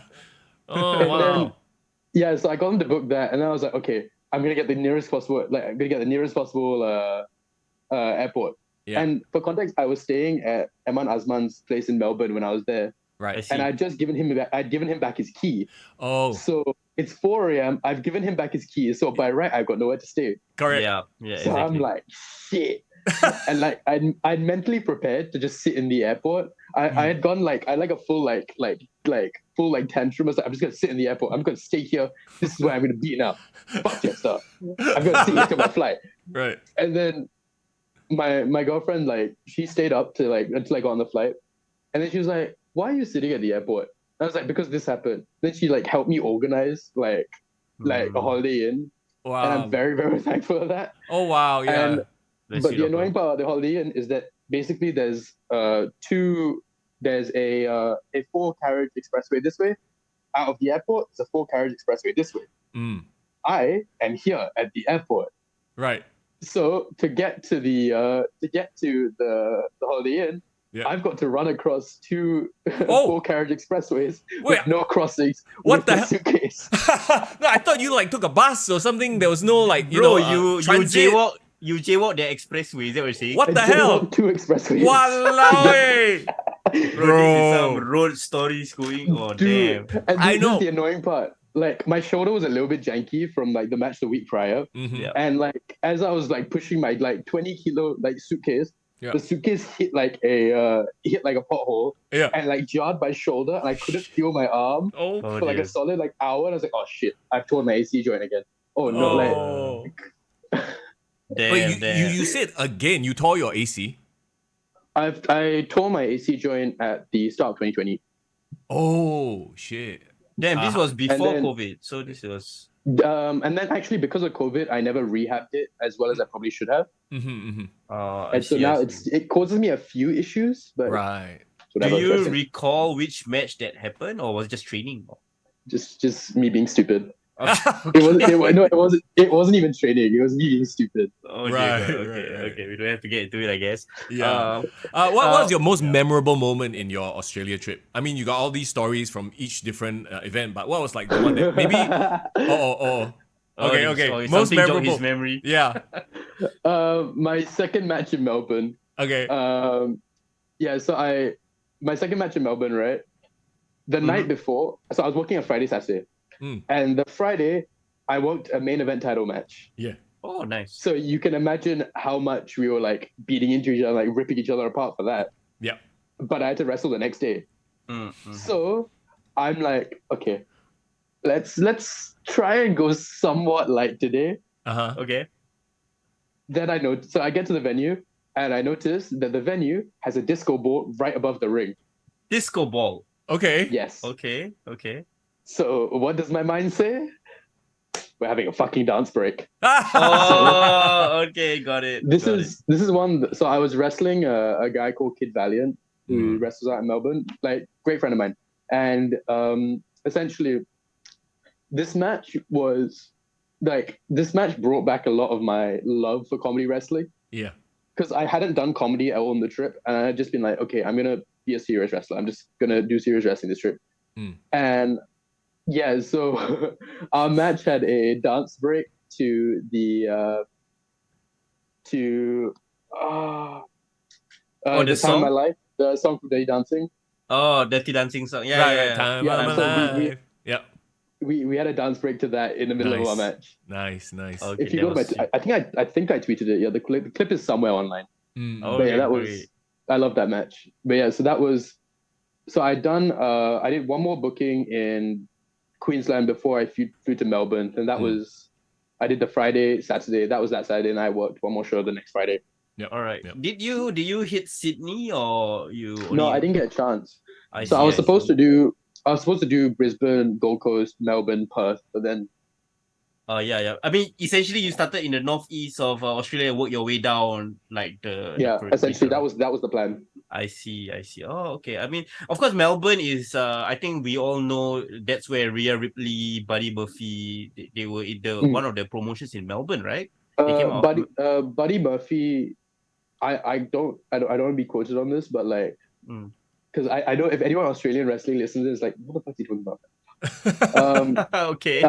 B: Oh
C: And then
B: wow.
C: yeah, so I got him to book that, and then I was like, okay, I'm gonna get the nearest possible, airport.
A: Yeah.
C: And for context, I was staying at Eman Azman's place in Melbourne when I was there,
B: I
A: Right.
B: see.
C: and I'd given him back his key.
A: Oh,
C: So it's 4 a.m. I've given him back his key, so by right I've got nowhere to stay.
A: correct.
B: Yeah,
C: So I'm
B: exactly.
C: like, shit. And like I'd mentally prepared to just sit in the airport. I had gone I like a full full tantrum. I was like, I'm just gonna sit in the airport. I'm gonna stay here. This is where I'm gonna be now. Fuck your stuff. I'm gonna sit here till my flight.
A: Right.
C: And then my girlfriend she stayed up to until I got on the flight. And then she was like, why are you sitting at the airport? I was like, because this happened. Then she helped me organize a Holiday Inn. And I'm
A: Wow.
C: very, very thankful for that.
A: Oh wow. Yeah.
C: And
B: That's
C: but
B: sweet
C: the
B: of her.
C: annoying part of the Holiday Inn is that basically there's a 4-carriage expressway this way. Out of the airport, it's a 4-carriage expressway this way.
A: Mm.
C: I am here at the airport.
A: Right.
C: So to get to the Holiday Inn,
A: Yeah.
C: I've got to run across 2
A: Oh.
C: 4-carriage expressways
A: Wait.
C: with no crossings.
A: What
C: with
A: the
C: my
A: hell?
C: suitcase.
A: No, I thought you took a bus or something. There was no
B: Bro,
A: transit.
B: you jaywalk the expressway, is that what you're saying?
A: What the
C: I
A: hell?
C: jaywalked 2 expressways.
A: Walao.
B: Bro, this is some
A: Bro.
B: road stories going on.
C: Dude,
B: Damn.
C: and
A: I
C: this
A: know.
C: is the annoying part. My shoulder was a little bit janky from the match the week prior.
A: Mhm.
B: Yeah.
C: And as I was pushing my 20 kilo suitcase,
A: Yeah.
C: the suitcase hit a pothole
A: Yeah.
C: and jarred my shoulder, and I couldn't feel my arm
A: Oh.
B: Oh,
C: for a
B: dear.
C: solid hour. And I was like, oh shit, I've torn my AC joint again. Oh no,
A: Oh. Wait,
B: Damn.
A: you said again you tore your AC.
C: I tore my AC joint at the start of 2020.
A: Oh shit.
B: Damn, this was before
C: then-
B: COVID. So this was
C: And then actually because of COVID, I never rehabbed it as well as I probably should have.
B: I
C: And so
B: see, I
C: now
B: see.
C: it causes me a few issues, but
A: Right.
B: Do
C: whatever.
B: you recall which match that happened, or was it just training?
C: just me being stupid?
B: Okay.
C: It wasn't even training. It was me being stupid.
B: Oh, dear
A: Right,
B: God.
A: right,
B: Okay,
A: right.
B: okay. We don't have to get into it, I guess.
A: Yeah. What was your most memorable moment in your Australia trip? I mean, you got all these stories from each different event, but what was the one that maybe? Okay. Most
B: something jogged
A: memorable.
B: his memory.
A: Yeah.
C: My second match in Melbourne.
A: Okay.
C: My second match in Melbourne, right? The night before, so I was working on Friday, Saturday. And the Friday, I worked a main event title match.
A: Yeah.
B: Oh, nice.
C: So you can imagine how much we were beating into each other, ripping each other apart for that.
A: Yeah.
C: But I had to wrestle the next day. So I'm like, okay, let's try and go somewhat light today.
B: Okay.
C: Then so I get to the venue and I notice that the venue has a disco ball right above the ring.
B: Disco ball.
A: Okay.
C: Yes.
B: Okay.
C: So what does my mind say? We're having a fucking dance break.
B: Oh, okay, got it.
C: This is one. So I was wrestling a guy called Kid Valiant who wrestles out in Melbourne, great friend of mine. And essentially, this match brought back a lot of my love for comedy wrestling.
A: Yeah.
C: Because I hadn't done comedy at all on the trip, and I had just been like, okay, I'm gonna be a serious wrestler. I'm just gonna do serious wrestling this trip. And yeah, so our match had a dance break to the
B: the
C: Time
B: song?
C: of My Life, the song from Dirty Dancing.
B: Oh, Dirty Dancing song. Yeah,
A: Right.
B: yeah.
A: Time
C: Yeah,
A: of my
C: so
A: life. Yeah.
C: We had a dance break to that in the middle of our match.
A: Nice.
B: Okay,
C: If you go to I think I tweeted it. Yeah, the clip is somewhere online.
B: Oh,
C: But yeah, that
B: great.
C: was I love that match. But yeah, so that was I did one more booking in Queensland before I flew to Melbourne, and that was I did the Friday, Saturday. That was that Saturday, and I worked one more show the next Friday.
A: Yep.
B: All right.
A: Yep.
B: Did you hit Sydney or you?
C: No, I didn't get a chance.
B: I
C: So I was supposed to do Brisbane, Gold Coast, Melbourne, Perth, but then
B: Yeah. I mean, essentially, you started in the northeast of Australia, work your way down,
C: essentially that was the plan.
B: I see. Oh, okay. I mean, of course, Melbourne is. I think we all know that's where Rhea Ripley, Buddy Murphy, they were in the one of the promotions in Melbourne, right? They came out.
C: Buddy Murphy I don't want to be quoted on this, but like,
B: Mm.
C: because I know if anyone Australian wrestling listens, it's like, what the fuck are you talking about? Um,
B: Okay.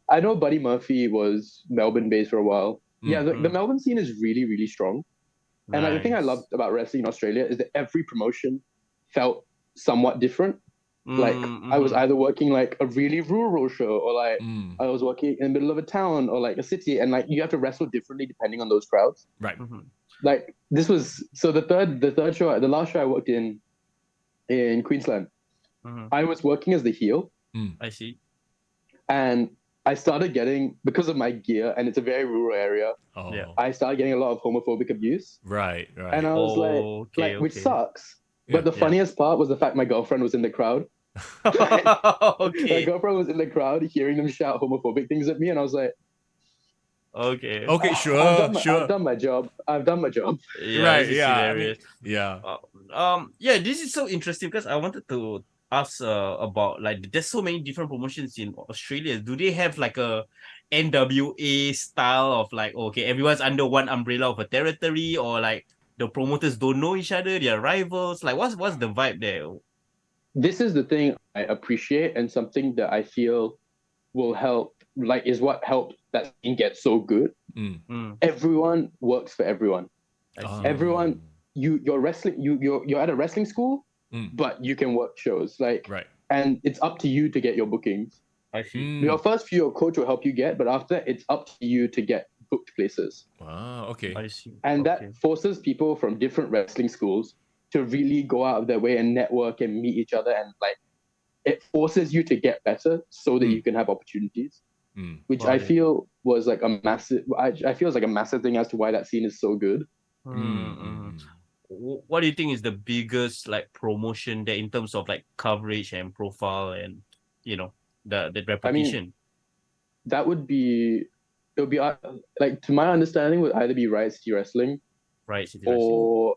C: I know Buddy Murphy was Melbourne based for a while. Yeah, the
B: Mm.
C: Melbourne scene is really, really strong. And like the thing I loved
B: Nice.
C: about wrestling in Australia is that every promotion felt somewhat different. Like I was
B: Mm-hmm.
C: either working like a really rural show, or like
A: Mm,
C: I was working in the middle of a town or like a city, and like you have to wrestle differently depending on those crowds.
A: right.
B: Mm-hmm.
C: Like this was so the third show, the last show I worked in Queensland.
B: Mm-hmm.
C: I was working as the heel,
A: Mm.
B: I see.
C: and I started getting, because of my gear, and it's a very rural area.
B: Yeah.
A: Oh,
C: I started getting a lot of homophobic abuse,
A: right,
C: and
A: right.
C: I was
B: Oh, okay,
C: which
B: okay.
C: sucks.
A: Yeah.
C: But the
B: Yeah.
C: funniest part was the fact my girlfriend was in the crowd. My
B: Okay.
C: girlfriend was in the crowd, hearing them shout homophobic things at me, and I was like,
B: Okay.
A: Okay,
C: I've
A: sure,
C: done
A: sure.
C: my job. I've done my job.
B: Yeah, this
A: Right,
B: is
A: yeah. I mean,
B: hilarious.
A: yeah.
B: Yeah, this is so interesting because I wanted to ask about, like, there's so many different promotions in Australia. Do they have like a NWA style of like, okay, everyone's under one umbrella of a territory, or like the promoters don't know each other, they're rivals? Like, what's the vibe there?
C: This is the thing I appreciate, and something that I feel will help, like, is what helped that thing get so good.
A: Mm.
B: Mm,
C: Everyone works for everyone.
B: I see.
C: Everyone,
A: Oh,
C: you're wrestling, you're at a wrestling school,
A: mm.
C: but you can work shows, like,
A: Right.
C: and it's up to you to get your bookings.
B: I see.
C: Your
A: Mm.
C: first few, your coach will help you get, but after it's up to you to get booked places.
A: Wow, okay.
B: I see.
C: And
B: Okay.
C: that forces people from different wrestling schools to really go out of their way and network and meet each other, and like it forces you to get better so that
A: Mm.
C: you can have opportunities,
A: Mm.
C: which I
B: Got it.
C: feel was like a massive. I feel is like a massive thing as to why that scene is so good.
A: Mm.
B: Mm-hmm.
A: Mm.
B: What do you think is the biggest like promotion there in terms of like coverage and profile and you know the
C: I mean,
B: repetition,
C: that would be it would be like, to my understanding, would either be Riot City Wrestling
B: right? City Wrestling.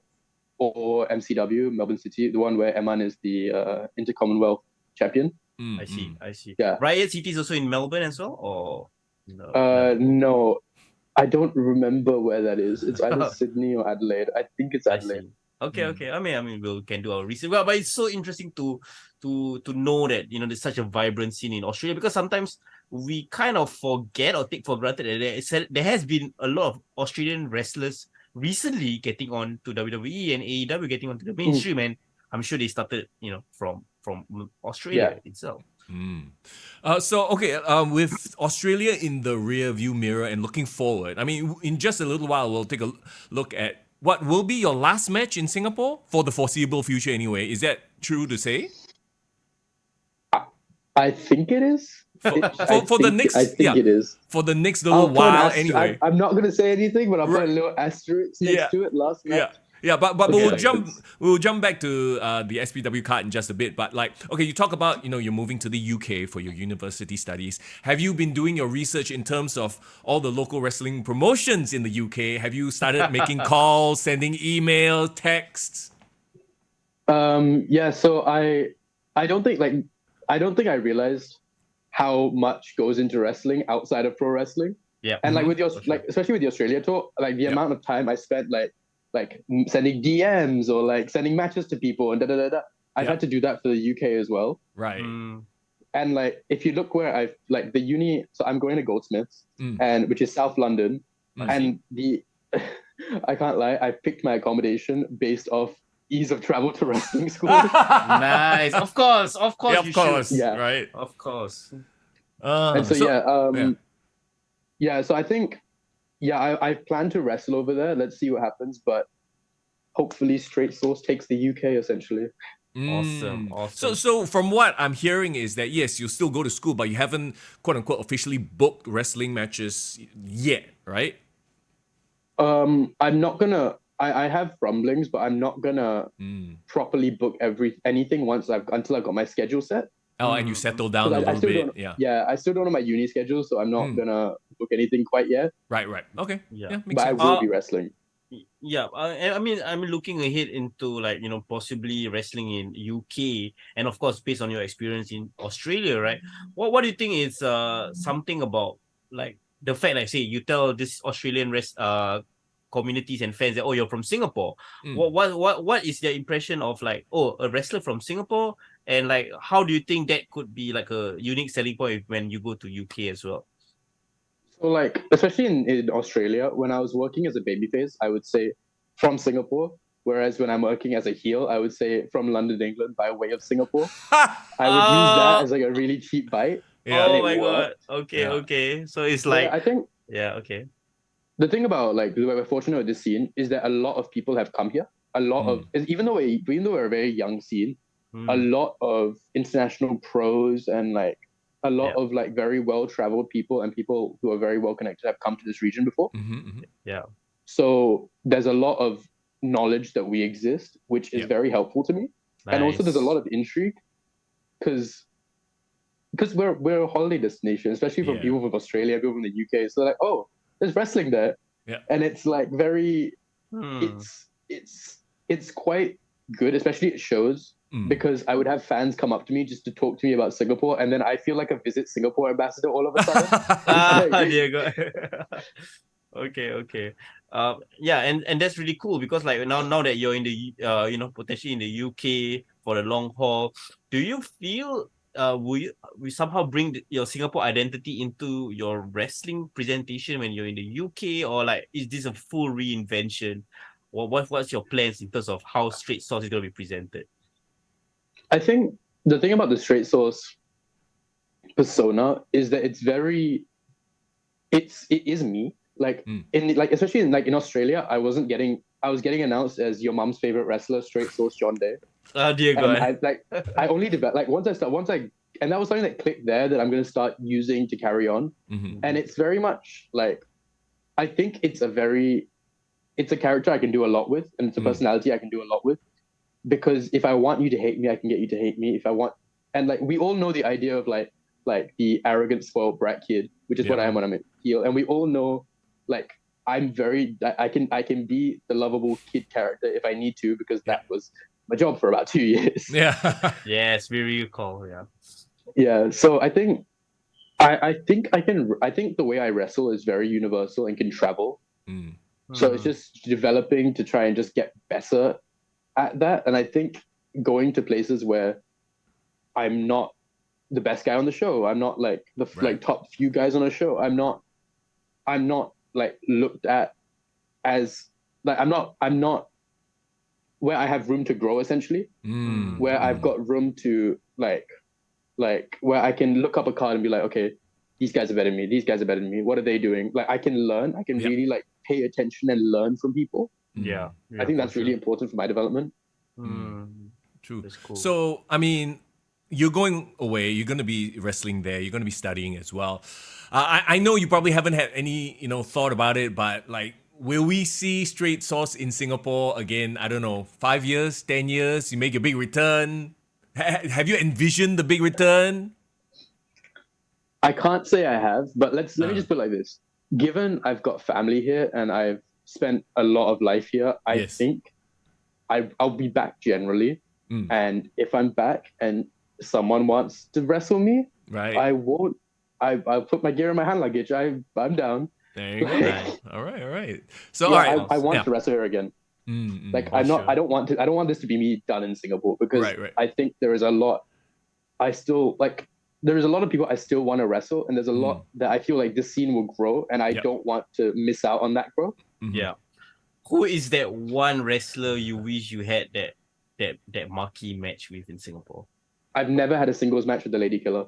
C: or MCW Melbourne City, the one where Eman is the Inter-Commonwealth champion.
A: Mm.
B: I see.
A: Mm.
B: I see.
C: Yeah.
B: Riot City is also in Melbourne as well, or no?
C: No, I don't remember where that is. It's either Sydney or Adelaide. I think it's
B: I
C: Adelaide.
B: see. Okay,
A: Mm.
B: okay. I mean, we can do our research. Well, but it's so interesting to know that there's such a vibrant scene in Australia, because sometimes we kind of forget or take for granted that there has been a lot of Australian wrestlers recently getting on to WWE and AEW, getting onto the
C: Mm,
B: mainstream, and I'm sure they started from
C: yeah.
B: Australia itself.
A: Mm. So okay, with Australia in the rear view mirror and looking forward, I mean, in just a little while, we'll take a look at what will be your last match in Singapore for the foreseeable future. Anyway, is that true to say?
C: I think it is.
A: For the
C: I
A: next,
C: think
A: yeah,
C: it is.
A: for the next little
C: I'll put an
A: while
C: asterisk.
A: anyway.
C: I'm not gonna say anything, but I'll put
A: Right.
C: a little asterisk next
A: Yeah.
C: to it. Last
A: Yeah.
C: match.
A: Yeah, but
C: Okay,
A: we'll jump back to the SPW card in just a bit. But like, okay, you talk about you're moving to the UK for your university studies. Have you been doing your research in terms of all the local wrestling promotions in the UK? Have you started making calls, sending email, texts?
C: Yeah. So I don't think like I don't think I realized how much goes into wrestling outside of pro wrestling.
B: Yeah,
C: And like with your
B: for sure.
C: like especially with the Australia tour, like the
A: Yeah.
C: amount of time I spent like sending DMs or like sending matches to people and da da da da. I've
A: Yeah.
C: had to do that for the UK as well.
A: Right.
B: Mm,
C: And like if you look where I've like the uni, so I'm going to Goldsmiths,
A: Mm.
C: and which is South London,
B: I
A: Mm.
B: see.
C: and the I can't lie, I picked my accommodation based off ease of travel to wrestling school.
B: Nice. Of course,
A: Yeah,
B: you
A: of
B: should.
A: course.
C: Yeah.
A: Right.
B: Of course.
C: And so
A: So
C: yeah,
A: yeah.
C: yeah, so I think yeah, I plan to wrestle over there. Let's see what happens, but hopefully Straight Source takes the UK essentially.
B: Awesome.
A: Mm. So,
B: Awesome.
A: so from what I'm hearing is that yes, you still go to school, but you haven't quote unquote officially booked wrestling matches yet, right?
C: I'm not gonna. I have rumblings, but I'm not gonna
A: Mm.
C: properly book anything until I've got my schedule set.
A: Oh, and you settle down a
C: Because I
A: little
C: still
A: bit,
C: don't.
A: yeah.
C: Yeah, I still don't know my uni schedule, so I'm not
A: Mm.
C: gonna book anything quite yet.
A: Right, right. Okay.
B: Yeah.
A: Yeah, makes
C: But I
A: sense.
C: will be wrestling.
B: Yeah, and I mean, I'm looking ahead into like possibly wrestling in UK, and of course, based on your experience in Australia, right? What do you think is something about like the fact, like say you tell this Australian communities and fans that, oh, you're from Singapore.
A: Mm.
B: What is their impression of like, oh, a wrestler from Singapore? And like, how do you think that could be like a unique selling point when you go to UK as well?
C: So like, especially in Australia, when I was working as a babyface, I would say from Singapore. Whereas when I'm working as a heel, I would say from London, England, by way of Singapore. I would use that as like a really cheap bite.
A: Yeah.
C: And
B: Oh
C: it
B: my god.
C: worked.
B: Okay,
A: Yeah.
B: okay. So it's
C: But yeah,
B: like,
C: I think
B: yeah, okay.
C: the thing about like we're fortunate with this scene is that a lot of people have come here. A lot of even though we're a very young scene, a
B: Mm,
C: lot of international pros and like a lot
B: Yeah.
C: of like very well traveled people and people who are very well connected have come to this region before.
B: yeah.
C: So there's a lot of knowledge that we exist, which is
A: Yep.
C: very helpful to me. And also there's a lot
B: Nice.
C: of intrigue because we're a holiday destination, especially from
A: Yeah.
C: people from Australia, people from the UK. So they're like, oh, there's wrestling there.
A: Yeah.
C: And it's like very
B: Hmm.
C: it's quite good, especially at shows, because I would have fans come up to me just to talk to me about Singapore, and then I feel like a Visit Singapore ambassador all of a sudden. It's
B: There you go. Okay, okay. Yeah, and that's really cool because like now that you're in the potentially in the UK for the long haul, do you feel we somehow bring your Singapore identity into your wrestling presentation when you're in the UK, or like is this a full reinvention? What's your plans in terms of how Straight Sauce is going to be presented?
C: I think the thing about the straight source persona is that it is me. Like in like especially in Australia, I was getting announced as your mom's favorite wrestler, Straight Source John Day.
B: Dear
C: And
B: God.
C: I only developed like once I and that was something that clicked there that I'm gonna start using to carry on. And it's very much like I think it's a character I can do a lot with, and it's a personality I can do a lot with. Because if I want you to hate me, I can get you to hate me. If I want, and like we all know the idea of like the arrogant, spoiled brat kid, which is what I am when I'm a heel, and we all know like I can be the lovable kid character if I need to because that was my job for about 2 years.
A: Yeah.
B: Yes, we recall. Yeah.
C: Yeah, so I think I think the way I wrestle is very universal and can travel. So it's just developing to try and just get better at that. And I think going to places where I'm not the best guy on the show, I'm not like the like top few guys on a show. I'm not like looked at as like I'm not where I have room to grow essentially. Where I've got room to like where I can look up a card and be like, okay, these guys are better than me. These guys are better than me. What are they doing? Like I can learn. I can really like pay attention and learn from people.
B: Yeah,
C: I think that's really important for my development.
A: True.
B: That's cool.
A: So, I mean, you're going away. You're going to be wrestling there. You're going to be studying as well. I know you probably haven't had any, thought about it, but like, will we see Straight Sauce in Singapore again? I don't know, 5 years, 10 years. You make a big return. Have you envisioned the big return?
C: I can't say I have, but let me just put it like this. Given I've got family here and I've spent a lot of life here, I think I'll be back generally. And if I'm back and someone wants to wrestle me, I won't. I'll put my gear in my hand luggage. I'm down.
A: There you go. All right. So,
C: Yeah,
A: all right.
C: I want to wrestle here again. Like I'm not. I don't want to. I don't want this to be me done in Singapore because I think there is a lot. I still like. There is a lot of people I still want to wrestle, and there's a lot that I feel like this scene will grow, and I don't want to miss out on that growth.
B: Yeah. Who is that one wrestler you wish you had that marquee match with in Singapore?
C: I've never had a singles match with the Lady Killer.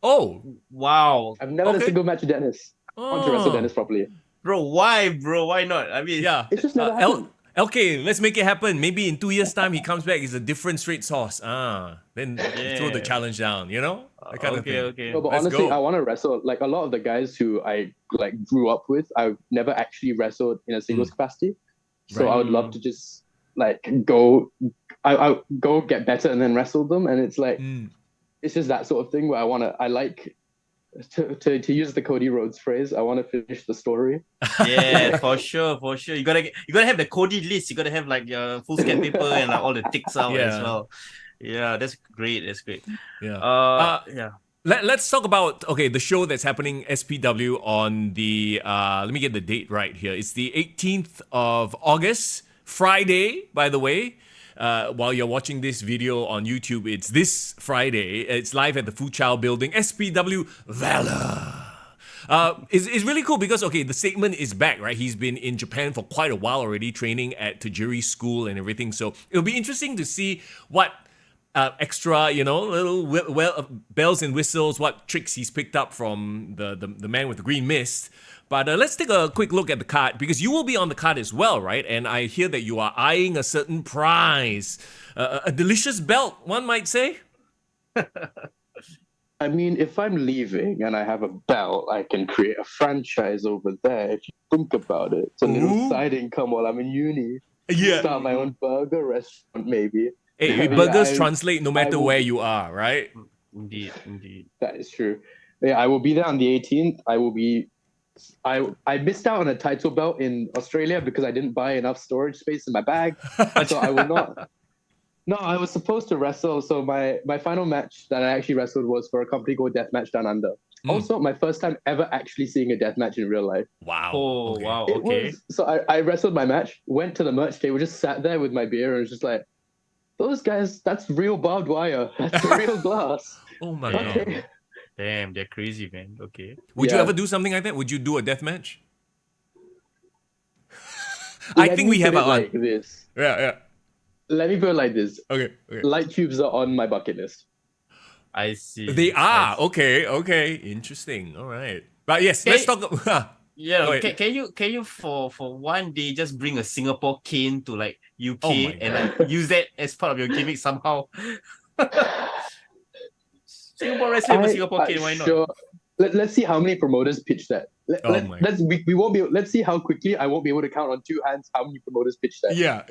A: Oh,
B: wow!
C: I've never had a single match with Dennis. I want to wrestle Dennis properly.
B: Bro, why, bro? Why not? I mean,
C: it's just never happened.
A: LK, let's make it happen. Maybe in 2 years' time he comes back. He's a different Straight Sauce. Then throw the challenge down. That kind of thing.
B: Okay.
C: No, but
A: Let's
C: honestly,
A: go.
C: I want to wrestle. Like a lot of the guys who I like grew up with, I've never actually wrestled in a singles capacity. So I would love to just like go. I go get better and then wrestle them, and it's like it's just that sort of thing where I like to use the Cody Rhodes phrase. I want to finish the story.
B: Yeah, for sure. You gotta have the Cody list. You gotta have like your full scan paper and like all the ticks out as well. Yeah, that's great.
A: Yeah.
B: Yeah.
A: Let's talk about the show that's happening SPW on the let me get the date right here. It's the 18th of August, Friday, by the way. While you're watching this video on YouTube, it's this Friday. It's live at the Fuchao building, SPW Valour. It's really cool because, the statement is back, right? He's been in Japan for quite a while already, training at Tajiri School and everything. So it'll be interesting to see what extra, little bells and whistles, what tricks he's picked up from the man with the green mist. But let's take a quick look at the card, because you will be on the card as well, right? And I hear that you are eyeing a certain prize. A delicious belt, one might say?
C: I mean, if I'm leaving and I have a belt, I can create a franchise over there. If you think about it, it's a little side income while I'm in uni.
A: Yeah.
C: Start my own burger restaurant, maybe.
A: Hey, burgers translate no matter where you are, right?
B: Indeed.
C: That is true. Yeah, I will be there on the 18th. I missed out on a title belt in Australia because I didn't buy enough storage space in my bag. So I will not. No, I was supposed to wrestle. So my final match that I actually wrestled was for a company called Deathmatch Down Under. Also, my first time ever actually seeing a deathmatch in real life.
A: Wow.
B: Oh,
A: okay.
B: wow.
C: It
B: Okay.
C: was, so I wrestled my match, went to the merch table, just sat there with my beer, and was just like, those guys, that's real barbed wire. That's real glass.
A: Oh my
B: Damn.
A: god.
B: Damn, they're crazy, man. Okay.
A: Would you
C: Yeah.
A: ever do something like that? Would you do a death match? I think we have
C: it
A: our
C: like this.
A: Yeah.
C: Let me put it like this.
A: Okay.
C: Light tubes are on my bucket list.
B: I see.
A: They are.
B: I see.
A: Okay. Interesting. All right. But yes, let's talk
B: Yeah,
A: Go ahead.
B: can you for one day just bring a Singapore cane to like UK
A: Oh my
B: and like use that as part of your gimmick somehow? Singapore wrestling with Singapore cane, why not?
C: Sure. Let's see how many promoters pitch that. We won't be. Let's see how quickly I won't be able to count on two hands how many promoters pitch that.
A: Yeah.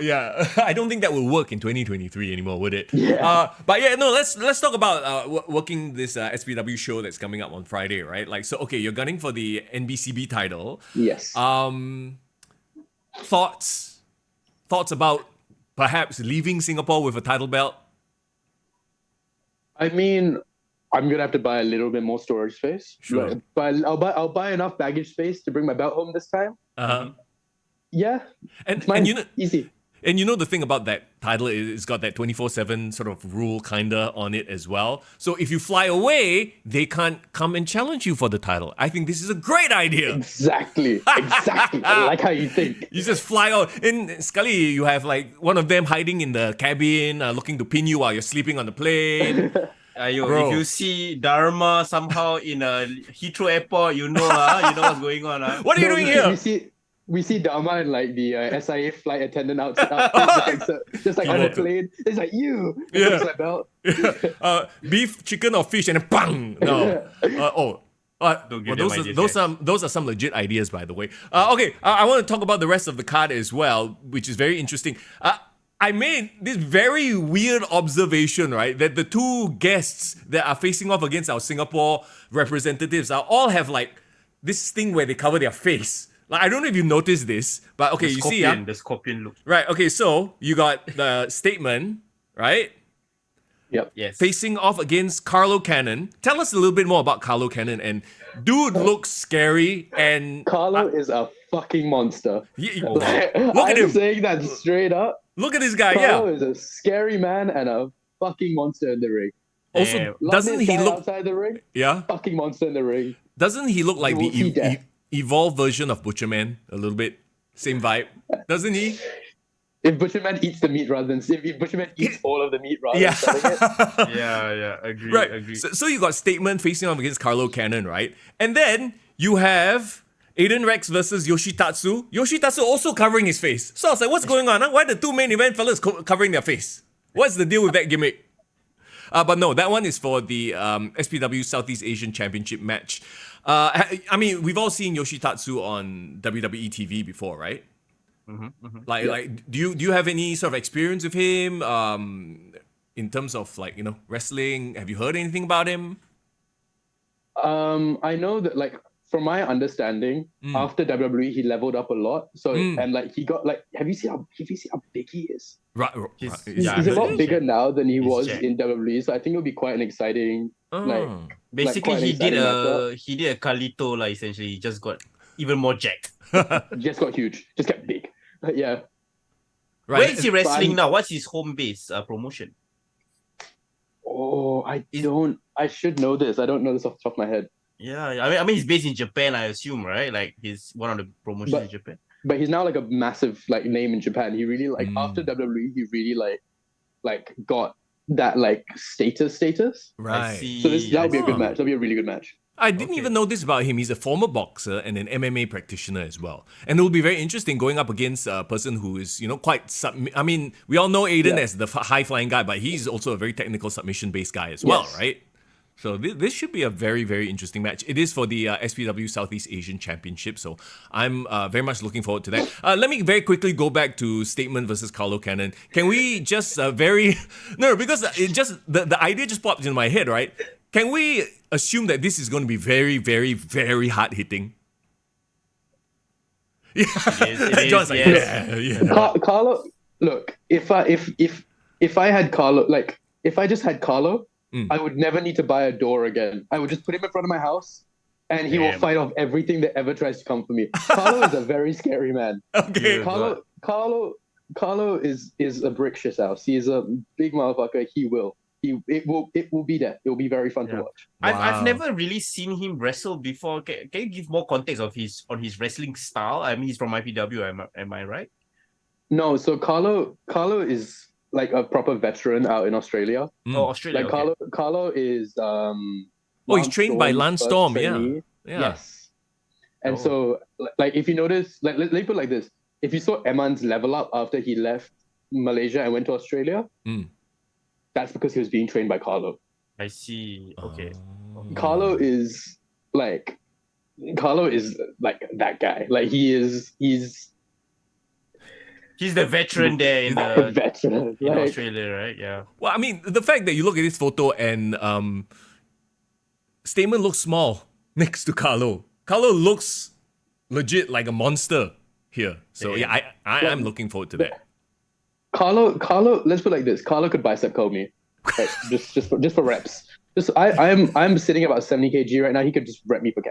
A: I don't think that will work in 2023 anymore, would it?
C: Yeah.
A: But yeah, no. Let's talk about working this SPW show that's coming up on Friday, right? Like, so you're gunning for the NBCB title.
C: Yes.
A: Thoughts about perhaps leaving Singapore with a title belt?
C: I mean, I'm gonna have to buy a little bit more storage space.
A: Sure.
C: But I'll buy enough baggage space to bring my belt home this time. Yeah.
A: And you know,
C: easy.
A: And you know the thing about that title is it's got that 24/7 sort of rule kinda on it as well. So if you fly away, they can't come and challenge you for the title. I think this is a great idea.
C: Exactly. I like how you think.
A: You just fly out. In Scully, you have like one of them hiding in the cabin, looking to pin you while you're sleeping on the plane. Bro.
B: If you see Dharma somehow in a Heathrow airport, you know what's going on.
A: What are you doing here?
C: We see Dharma and like the SIA flight attendant outside, just like on the plane. It's like you.
A: Yeah.
C: My belt.
A: Beef, chicken, or fish, and then bang. No.
B: Don't give them ideas,
A: those are some legit ideas, by the way. I want to talk about the rest of the card as well, which is very interesting. I made this very weird observation, right? That the two guests that are facing off against our Singapore representatives all have like this thing where they cover their face. Like, I don't know if you noticed this, but okay, you see,
B: the scorpion look.
A: right? Okay, so you got the statement, right?
C: Yep.
B: Yes.
A: Facing off against Carlo Cannon. Tell us a little bit more about Carlo Cannon. And dude looks scary. And
C: Carlo is a fucking monster.
A: look at him.
C: I'm saying that straight up.
A: Look at this guy.
C: Carlo
A: Yeah.
C: is a scary man and a fucking monster in the ring.
A: Also,
B: Damn.
A: doesn't
C: Love this
A: he
C: guy
A: look?
C: outside the ring?
A: Yeah.
C: Fucking monster in the ring.
A: Doesn't he look like
C: You will see
A: the
C: death.
A: evolved version of Butcherman a little bit? Same vibe, doesn't he?
C: If Butcherman eats the meat rather than if Butcherman eats all of the meat rather
A: Yeah.
C: than selling it.
B: Yeah, agree.
A: Right.
B: Agree.
A: So you got statement facing off against Carlo Cannon, right? And then you have Aiden Rex versus Yoshitatsu. Yoshitatsu also covering his face. So I was like, what's going on? Huh? Why the two main event fellas covering their face? What's the deal with that gimmick? But no, that one is for the SPW Southeast Asian Championship match. I mean, we've all seen Yoshitatsu on WWE TV before, right? Like, do you have any sort of experience with him? In terms of like, wrestling, have you heard anything about him?
C: I know that from my understanding, after WWE he leveled up a lot. So and like he got like, have you seen how big he is?
A: Right.
C: He's a lot bigger now than he was
B: jacked.
C: in WWE. So I think it'll be quite an exciting
B: Basically
C: quite an
B: he did
C: exciting matchup.
B: a Carlito like essentially. He just got even more jacked.
C: Just got huge, just got big. Yeah.
A: Right.
B: Where is he wrestling
C: I'm-
B: now? What's his home base promotion?
C: Oh, I should know this. I don't know this off the top of my head.
B: Yeah, I mean he's based in Japan, I assume, right? Like he's one of the promotions in Japan.
C: But he's now like a massive like name in Japan. He really like after WWE, he really like got that like status.
A: Right.
B: I see.
C: So that'll be a good match. That'll be a really good match.
A: I didn't even know this about him. He's a former boxer and an MMA practitioner as well. And it will be very interesting going up against a person who is, quite I mean, we all know Aiden as the high-flying guy, but he's also a very technical submission-based guy as well, right? So this should be a very, very interesting match. It is for the SPW Southeast Asian Championship, so I'm very much looking forward to that. Let me very quickly go back to Statement versus Carlo Cannon. Can we just because it just the idea just popped into my head, right? Can we assume that this is going to be very, very, very hard hitting? Yeah,
B: It is,
A: John's like,
B: yes.
C: Carlo, look, if I had Carlo, like if I just had Carlo, I would never need to buy a door again. I would just put him in front of my house, and he will fight off everything that ever tries to come for me. Carlo is a very scary man.
A: Okay.
C: Carlo is a brick shit house. He's a big motherfucker. It will be there. It will be very fun to watch.
B: I've never really seen him wrestle before. Can you give more context of his wrestling style? I mean, he's from IPW. Am I right?
C: No, so Carlo is like a proper veteran out in Australia.
B: Oh, Australia.
C: Like Carlo is
A: he's trained by Lance Storm. Yeah.
C: Yes. And so like if you notice, like let me put it like this: if you saw Eman's level up after he left Malaysia and went to Australia. That's because he was being trained by Carlo.
B: I see. Okay.
C: Carlo is like that guy. Like he's
B: the veteran there in
C: veteran,
B: Australia, right? Yeah.
A: Well, I mean, the fact that you look at this photo and Statement looks small next to Carlo. Carlo looks legit like a monster here. So I'm looking forward to that.
C: Carlo, let's put it like this. Carlo could bicep curl me. Like, just for reps. I'm sitting about 70 kg right now. He could just rep me for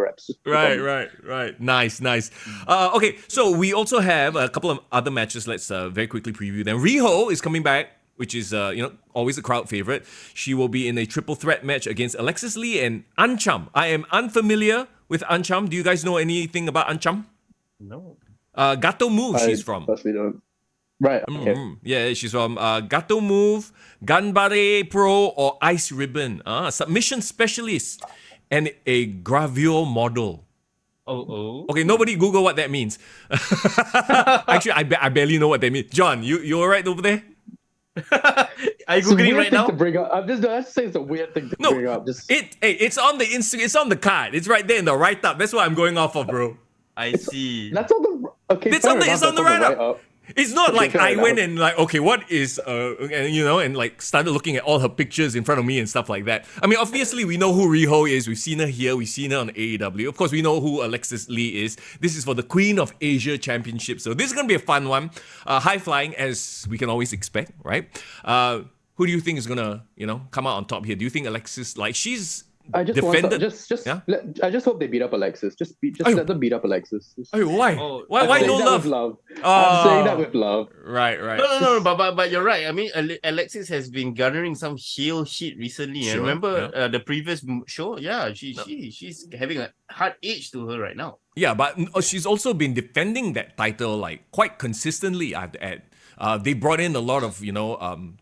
C: reps.
A: Right. Nice. Okay, so we also have a couple of other matches. Let's very quickly preview them. Riho is coming back, which is always a crowd favorite. She will be in a triple threat match against Alexis Lee and Ancham. I am unfamiliar with Ancham. Do you guys know anything about Ancham?
B: No.
A: Gato Move she's from.
C: Personally don't. Right. Okay.
A: Yeah, she's from Gato Move, Ganbare Pro, or Ice Ribbon. Submission specialist and a gravure model. Okay, nobody Google what that means. Actually, I barely know what that means. John, you all right over there?
B: Are you googling right now?
C: To bring up. I'm just saying it's a weird thing to bring up.
A: It's on the it's on the card. It's right there in the write up. That's what I'm going off of, bro.
B: I see.
C: That's on the
A: It's on the write up. It's not like I went and like, okay, what is and like started looking at all her pictures in front of me and stuff like that. I mean, obviously we know who Riho is. We've seen her here. We've seen her on AEW. Of course, we know who Alexis Lee is. This is for the Queen of Asia Championship. So this is gonna be a fun one. High flying as we can always expect, right? Who do you think is gonna come out on top here? Do you think Alexis she's
C: I just
A: defended?
C: I just hope they beat up Alexis. Just let them beat up Alexis.
A: Why? Why no love?
C: I'm saying that with love.
A: Right.
B: No. But you're right. I mean, Alexis has been garnering some heel shit recently.
A: Sure,
B: I remember the previous show. Yeah, she's having a hard age to her right now.
A: Yeah, but she's also been defending that title like quite consistently. I have to add. They brought in a lot of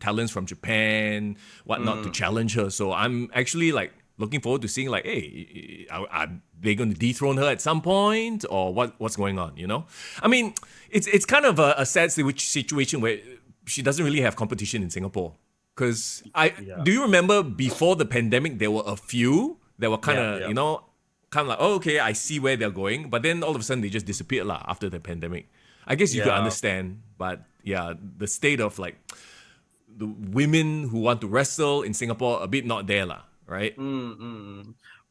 A: talents from Japan, whatnot, to challenge her. So I'm actually looking forward to seeing hey, are they going to dethrone her at some point or what's going on? I mean, it's kind of a sad situation where she doesn't really have competition in Singapore. Because do you remember before the pandemic there were a few that were kind of like, oh, okay, I see where they're going, but then all of a sudden they just disappeared after the pandemic. I guess you could understand, but yeah, the state of the women who want to wrestle in Singapore a bit not there right?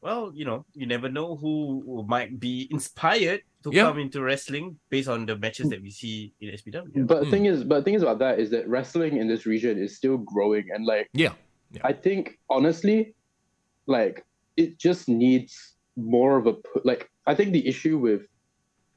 B: Well, you never know who might be inspired to
A: Yeah.
B: come into wrestling based on the matches that we see in SPW.
C: But the thing is about that is that wrestling in this region is still growing, and like
A: Yeah.
C: I think honestly, like it just needs more of a like. I think the issue with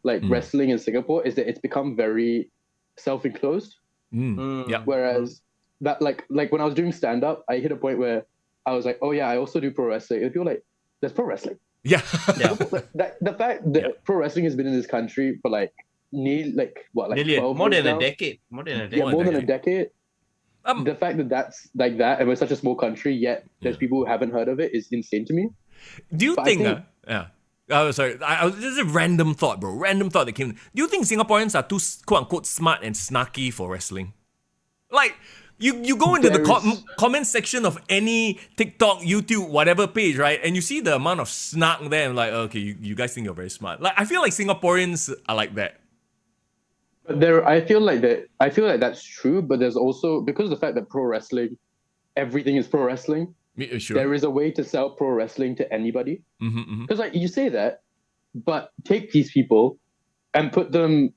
C: like wrestling in Singapore is that it's become very self-enclosed.
A: Yeah.
C: Whereas that like when I was doing stand up, I hit a point where I was like, oh yeah, I also do pro wrestling. And people were like, there's pro wrestling.
A: Yeah.
C: Like, the fact that pro wrestling has been in this country for like nearly like 12
B: more
C: years
B: than
C: now?
B: a decade. More than a
C: Yeah,
B: decade.
C: more than a decade. The fact that that's like that, and we're such a small country, yet there's people who haven't heard of it, is insane to me.
A: Do you
C: But I
A: think,
C: think-
A: yeah. Oh, sorry. This is a random thought, bro. Random thought that came. Do you think Singaporeans are too quote unquote smart and snarky for wrestling? Like, you go into the comment section of any TikTok, YouTube, whatever page, right? And you see the amount of snark there, and like, okay, you guys think you're very smart. Like, I feel like Singaporeans are like that.
C: But I feel like that's true, but there's also, because of the fact that pro wrestling, everything is pro wrestling.
A: Sure.
C: There is a way to sell pro wrestling to anybody. Because like you say that, but take these people and put them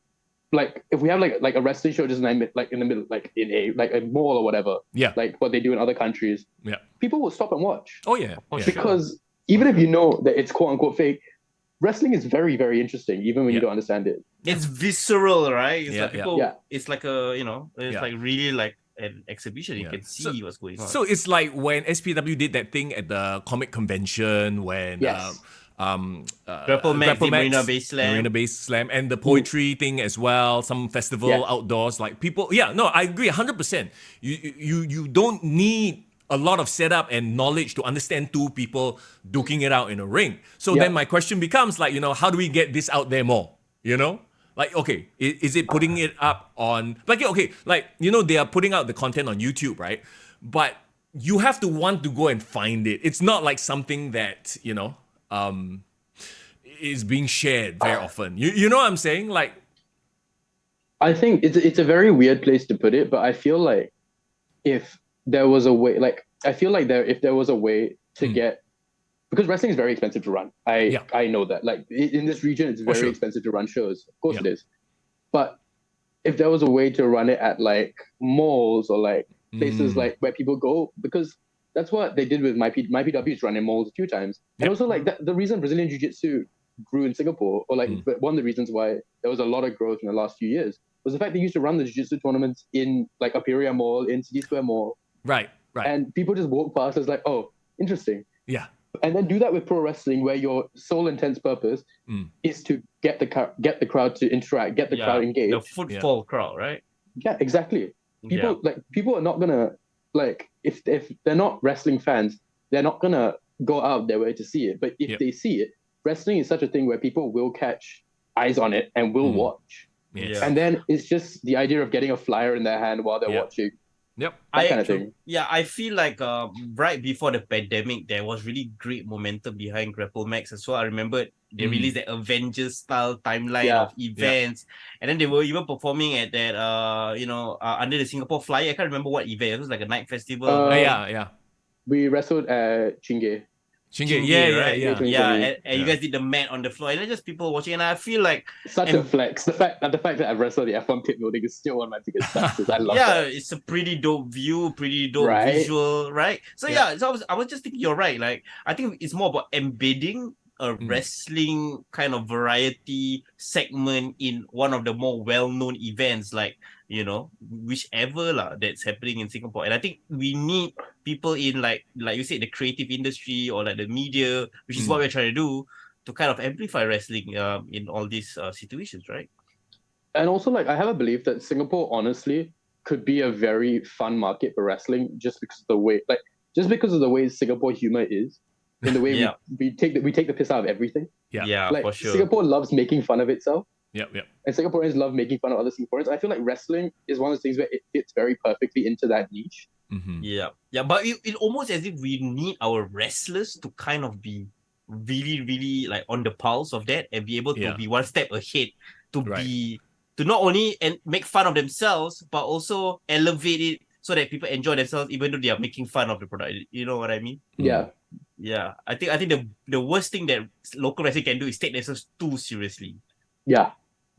C: like, if we have like a wrestling show just like in the middle, like in a mall or whatever,
A: Yeah.
C: like what they do in other countries,
A: Yeah.
C: people will stop and watch.
A: Oh yeah. Yeah.
C: Because even if you know that it's quote unquote fake, wrestling is very, very interesting, even when you don't understand it.
B: It's visceral, right? It's like people.
C: Yeah.
B: It's like it's like really like an exhibition. You can see what's going on.
A: So it's like when SPW did that thing at the comic convention when
B: Grapple Max, the Marina Bay Slam,
A: and the poetry thing as well, some festival outdoors, like people. Yeah, no, I agree 100%. You don't need a lot of setup and knowledge to understand two people duking it out in a ring. So then my question becomes like, how do we get this out there more? Like, okay, is it putting it up on, like, okay, like, they are putting out the content on YouTube, right? But you have to want to go and find it. It's not like something that, is being shared very often. You know what I'm saying? Like,
C: I think it's a very weird place to put it, but I feel like if there was a way, like, I feel like if there was a way to get, because wrestling is very expensive to run. I know that. Like in this region, it's very expensive to run shows. Of course it is. But if there was a way to run it at like malls or like places like where people go, because that's what they did with my PW's run in malls a few times. And also like the reason Brazilian Jiu-Jitsu grew in Singapore, or like one of the reasons why there was a lot of growth in the last few years, was the fact they used to run the Jiu-Jitsu tournaments in like Aperia Mall, in City Square Mall.
A: Right.
C: And people just walk past as like, oh, interesting.
A: Yeah.
C: And then do that with pro wrestling, where your sole intense purpose is to get the crowd to interact, get the crowd engaged.
B: The football crowd, right?
C: Yeah, exactly. People are not gonna, like, if they're not wrestling fans, they're not gonna go out their way to see it. But if they see it, wrestling is such a thing where people will catch eyes on it and will watch.
A: Yes.
C: And then it's just the idea of getting a flyer in their hand while they're watching.
A: Yep.
C: That kind of thing.
B: Yeah, I feel like right before the pandemic, there was really great momentum behind Grapple Max as well. I remember they released the Avengers style timeline of events, and then they were even performing at that under the Singapore Flyer. I can't remember what event. It was like a night festival.
C: We wrestled at Chingay.
B: And you guys did the mat on the floor, and then just people watching. And I feel like
C: such a flex. The fact that I've wrestled the F1 pit building is still one of my biggest statuses. I love that.
B: Yeah, it's a pretty dope view, pretty dope visual, right? So so I was just thinking, you're right. Like, I think it's more about embedding a wrestling kind of variety segment in one of the more well-known events, like, whichever that's happening in Singapore. And I think we need people in like you said, the creative industry or like the media, which is what we're trying to do, to kind of amplify wrestling in all these situations, right?
C: And also, like, I have a belief that Singapore honestly could be a very fun market for wrestling, just because of the way Singapore humor is, in the way we take the piss out of everything. Like,
B: for sure.
C: Singapore loves making fun of itself.
A: Yep.
C: And Singaporeans love making fun of other Singaporeans. I feel like wrestling is one of those things where it fits very perfectly into that niche.
B: But it almost as if we need our wrestlers to kind of be really, really like on the pulse of that and be able to be one step ahead, to be to not only and make fun of themselves but also elevate it so that people enjoy themselves even though they are making fun of the product. You know what I mean?
C: Yeah.
B: Yeah. I think the worst thing that local wrestling can do is take themselves too seriously.
C: Yeah.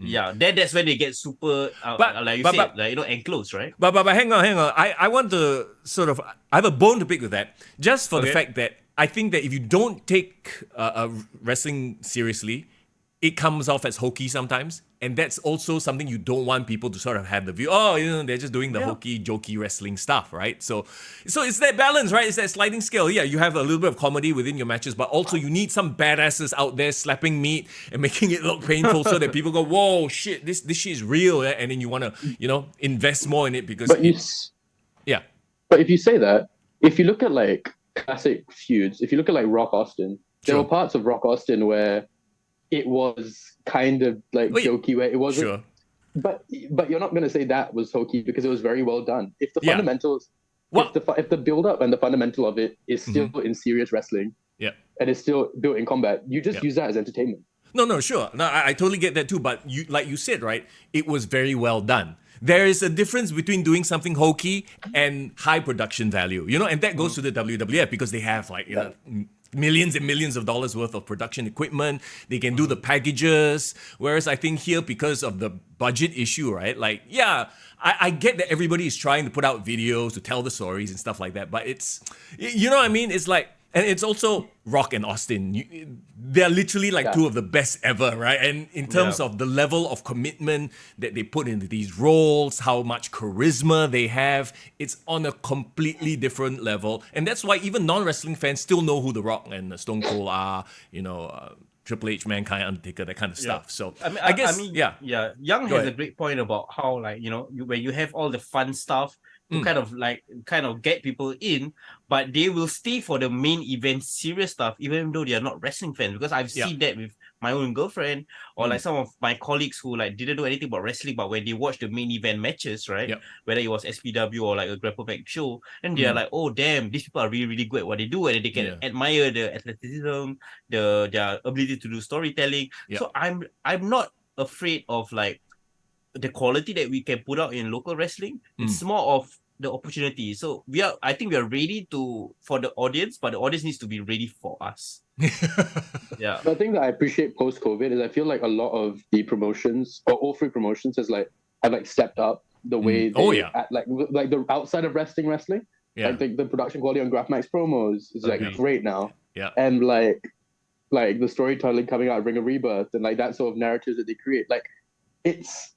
B: Yeah, that's when they get super, like you said, like enclosed, right?
A: But hang on. I want to sort of, I have a bone to pick with that. Just for the fact that I think that if you don't take wrestling seriously, it comes off as hokey sometimes. And that's also something you don't want people to sort of have the view, they're just doing the hokey, jokey wrestling stuff, right? So it's that balance, right? It's that sliding scale. Yeah, you have a little bit of comedy within your matches, but also you need some badasses out there slapping meat and making it look painful so that people go, whoa, shit, this shit is real. And then you want to, invest more in it because
C: But But if you say that, if you look at like classic feuds, if you look at like Rock Austin, there were parts of Rock Austin where it was kind of like jokey, where it wasn't.
A: Sure.
C: But you're not going to say that was hokey because it was very well done. If the fundamentals, if the build up and the fundamental of it is still in serious wrestling, and it's still built in combat, you just use that as entertainment.
A: No, sure. No, I totally get that too. But like you said, right, it was very well done. There is a difference between doing something hokey and high production value, and that goes to the WWF because they have like millions and millions of dollars worth of production equipment. They can do the packages. Whereas I think here, because of the budget issue, right? Like, I get that everybody is trying to put out videos to tell the stories and stuff like that. But it's, you know what I mean? It's like, and it's also Rock and Austin. They're literally like two of the best ever, right? And in terms of the level of commitment that they put into these roles, how much charisma they have, it's on a completely different level. And that's why even non-wrestling fans still know who The Rock and Stone Cold are, Triple H, Mankind, Undertaker, that kind of stuff. So I guess,
B: Young has a great point about how, like, when you have all the fun stuff to kind of get people in, but they will stay for the main event serious stuff, even though they are not wrestling fans. Because I've seen that with my own girlfriend or like some of my colleagues who like didn't know anything about wrestling, but when they watch the main event matches, right, whether it was SPW or like a grapple pack show, and they are like, oh damn, these people are really, really good at what they do, and they can admire the athleticism, their ability to do storytelling. So I'm not afraid of like the quality that we can put out in local wrestling. It's more of the opportunity. So I think we are ready for the audience, but the audience needs to be ready for us.
C: The thing that I appreciate post-COVID is I feel like a lot of the promotions, or all three promotions, have stepped up the way they like the outside of wrestling. Like the production quality on Graph Max promos is like great now. And like the storytelling coming out of Ring of Rebirth and like that sort of narratives that they create, like it's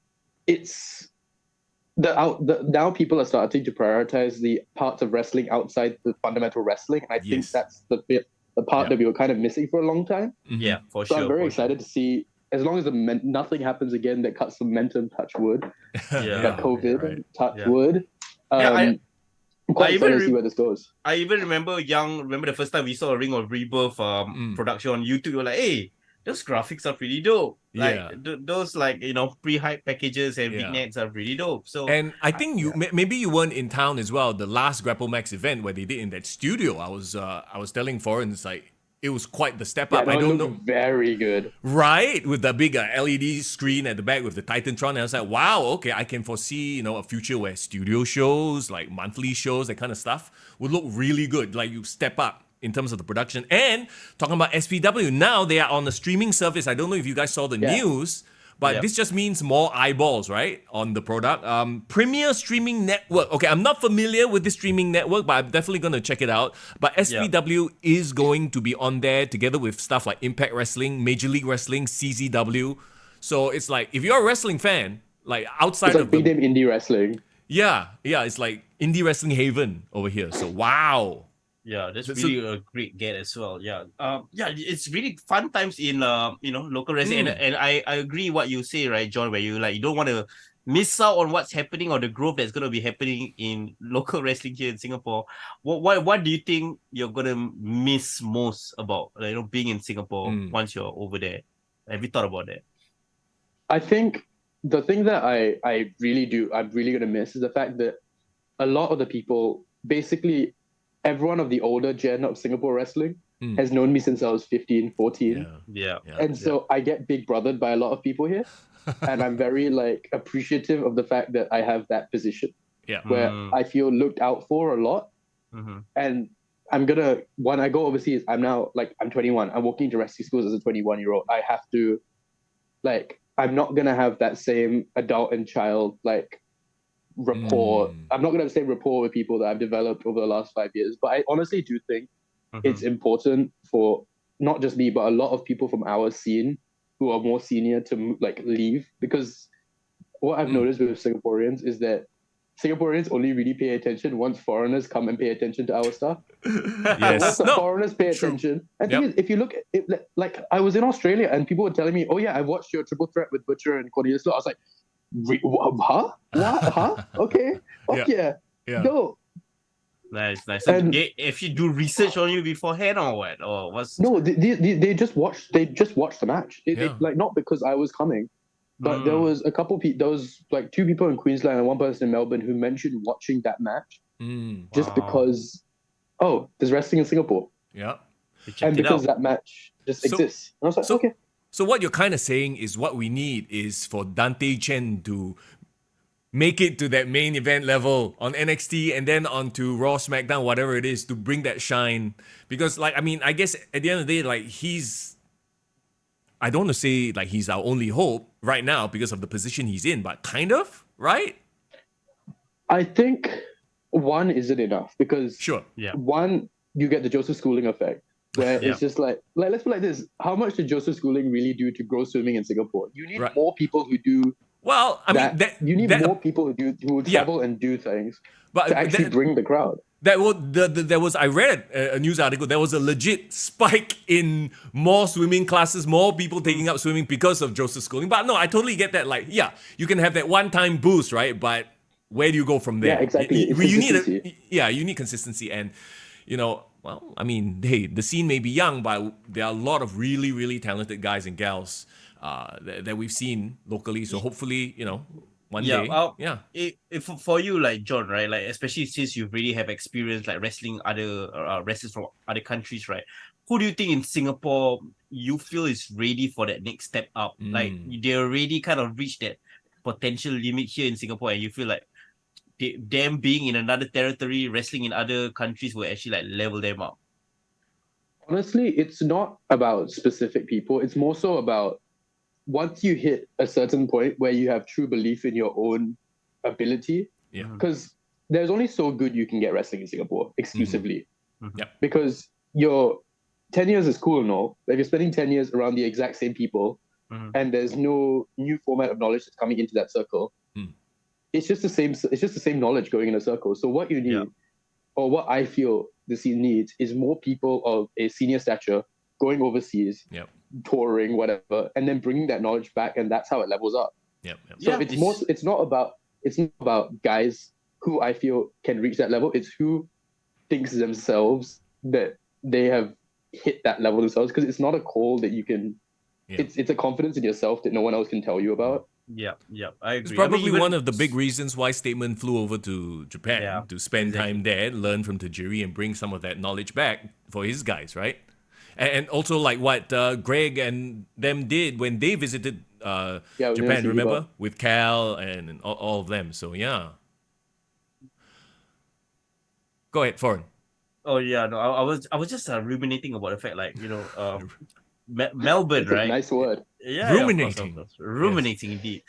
C: now people are starting to prioritize the parts of wrestling outside the fundamental wrestling, and I think that's the part that we were kind of missing for a long time.
B: Yeah, for sure.
C: So I'm very excited to see, as long as nothing happens again that cuts momentum, touch wood, like COVID, touch wood. I'm quite excited to see where this goes.
B: I even remember the first time we saw a Ring of Rebirth production on YouTube. We were like, hey, those graphics are pretty dope. Like those pre-hype packages and vignettes are really dope. So,
A: and I think maybe you weren't in town as well. The last Grapple Max event where they did in that studio, I was telling Foreign, it's like it was quite the step up. I don't know,
C: very good,
A: right? With the big LED screen at the back with the Titantron, and I was like, wow, okay, I can foresee a future where studio shows, like monthly shows, that kind of stuff would look really good. Like you step up in terms of the production. And talking about SPW, now they are on the streaming service. I don't know if you guys saw the news, but this just means more eyeballs, right, on the product. Premier Streaming Network. Okay, I'm not familiar with this streaming network, but I'm definitely going to check it out. But SPW is going to be on there together with stuff like Impact Wrestling, Major League Wrestling, CZW. So it's like, if you're a wrestling fan, like outside
C: it's like big name indie wrestling.
A: Yeah, it's like indie wrestling haven over here. So wow.
B: Yeah, that's really a great get as well. It's really fun times in local wrestling, and I agree what you say, right, John, where you don't want to miss out on what's happening or the growth that's going to be happening in local wrestling here in Singapore. What do you think you're going to miss most about being in Singapore once you're over there? Have you thought about that?
C: I think the thing that I'm really going to miss is the fact that a lot of the people, basically everyone of the older gen of Singapore wrestling has known me since I was 15, 14. So I get big brothered by a lot of people here. And I'm very appreciative of the fact that I have that position.
A: Yeah.
C: where I feel looked out for a lot. And when I go overseas, I'm 21. I'm walking to rescue schools as a 21-year-old. I have to, I'm not gonna have that same adult and child rapport. I'm not gonna have the same rapport with people that I've developed over the last 5 years. But I honestly do think it's important for not just me, but a lot of people from our scene who are more senior to leave, because what I've noticed with Singaporeans is that Singaporeans only really pay attention once foreigners come and pay attention to our stuff.
A: Yes.
C: Once the foreigners pay
A: true.
C: attention, and thing is, if you look at it, I was in Australia and people were telling me, "Oh yeah, I watched your Triple Threat with Butcher and Cornelius Law." I was like, "Huh? What? Huh? Okay, yeah, no."
B: Nice. So if you do research on you beforehand or what? Or what's
C: No, they just watched. They just watched the match. They not because I was coming, but there was a couple people. There was 2 people in Queensland and 1 person in Melbourne who mentioned watching that match just because. Oh, there's wrestling in Singapore.
A: Yeah.
C: And because that match just exists. And I was like, okay.
A: So what you're kind of saying is what we need is for Dante Chen to make it to that main event level on NXT and then onto Raw, SmackDown, whatever it is, to bring that shine. Because, I guess at the end of the day, he's... I don't want to say, he's our only hope right now because of the position he's in, but kind of, right?
C: I think one isn't enough because...
A: Sure.
B: Yeah.
C: One, you get the Joseph Schooling effect, where it's just let's put it like this. How much did Joseph Schooling really do to grow swimming in Singapore? You need more people who do...
A: Well,
C: you need more people who travel and do things to actually bring the crowd.
A: There was I read a news article. There was a legit spike in more swimming classes, more people taking up swimming because of Joseph Schooling. But no, I totally get that. You can have that one-time boost, right? But where do you go from there?
C: Yeah, exactly.
A: You need consistency, and the scene may be young, but there are a lot of really, really talented guys and gals that we've seen locally. So hopefully, one day.
B: If for you, John, right? Especially since you really have experience wrestling other wrestlers from other countries, right? Who do you think in Singapore you feel is ready for that next step up? They already kind of reached that potential limit here in Singapore, and you feel like them being in another territory, wrestling in other countries will actually level them up.
C: Honestly, it's not about specific people. It's more so about once you hit a certain point where you have true belief in your own ability, because there's only so good you can get wrestling in Singapore exclusively. Because your 10 years is cool and all. You're spending 10 years around the exact same people, and there's no new format of knowledge that's coming into that circle. It's just the same. It's just the same knowledge going in a circle. So what you need, or what I feel the scene needs, is more people of a senior stature going overseas, touring, whatever, and then bringing that knowledge back, and that's how it levels up. So it's not about guys who I feel can reach that level. It's who thinks themselves that they have hit that level themselves, because it's not a call that you can. It's a confidence in yourself that no one else can tell you about.
B: I agree.
A: It's probably one of the big reasons why Statement flew over to Japan to spend time there, learn from Tajiri, and bring some of that knowledge back for his guys, right? And also what Greg and them did when they visited Japan, remember? With Cal and all of them. So, yeah. Go ahead, Foreign.
B: Oh, yeah. No, I was just ruminating about the fact, Melbourne, right?
C: Nice word.
B: Yeah,
A: ruminating.
B: Of course. Ruminating, indeed.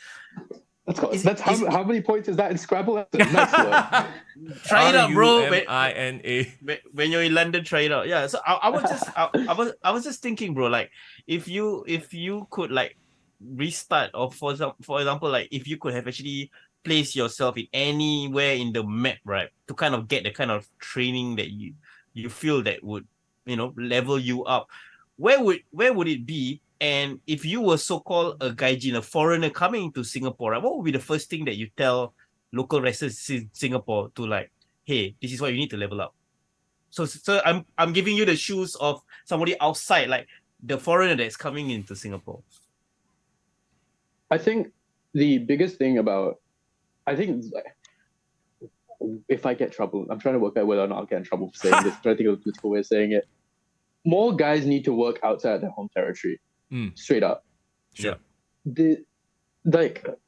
C: How many points is that in Scrabble? That's a nice word.
B: Try it out, bro.
A: RUMINA.
B: When you're in London, try it out. Yeah. So I was just thinking, bro. If you could restart, or for example, if you could have actually placed yourself in anywhere in the map, right, to kind of get the kind of training that you feel that would level you up, where would it be? And if you were so-called a gaijin, a foreigner coming to Singapore, right, what would be the first thing that you tell local wrestlers in Singapore to hey, this is what you need to level up? So I'm giving you the shoes of somebody outside, the foreigner that's coming into Singapore.
C: I think the biggest thing if I get trouble, I'm trying to work out whether or not I'll get in trouble for saying this. I'm trying to think of a political way of saying it. More guys need to work outside their home territory. Straight up.
A: Sure.
C: This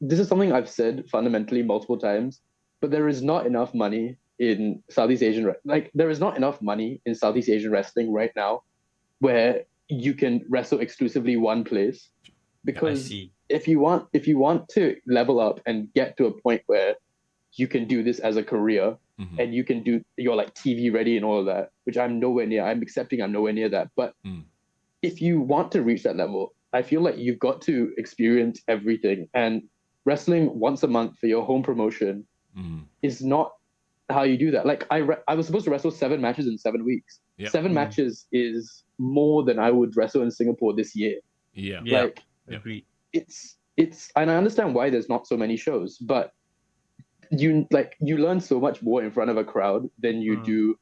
C: is something I've said fundamentally multiple times. but there is not enough money in Southeast Asian there is not enough money in Southeast Asian wrestling right now where you can wrestle exclusively one place.
B: I
C: Because
B: see.
C: if you want to level up and get to a point where you can do this as a career
A: Mhm.
C: and you can do you're like TV ready and all of that, which I'm nowhere near. I'm accepting I'm nowhere near that. But if you want to reach that level, I feel like you've got to experience everything. And wrestling once a month for your home promotion is not how you do that. Like I was supposed to wrestle 7 matches in 7 weeks.
A: Yep.
C: 7 matches is more than I would wrestle in Singapore this year.
A: Yeah.
B: Yeah.
C: Like
B: Agreed.
C: it's and I understand why there's not so many shows, but you learn so much more in front of a crowd than you do.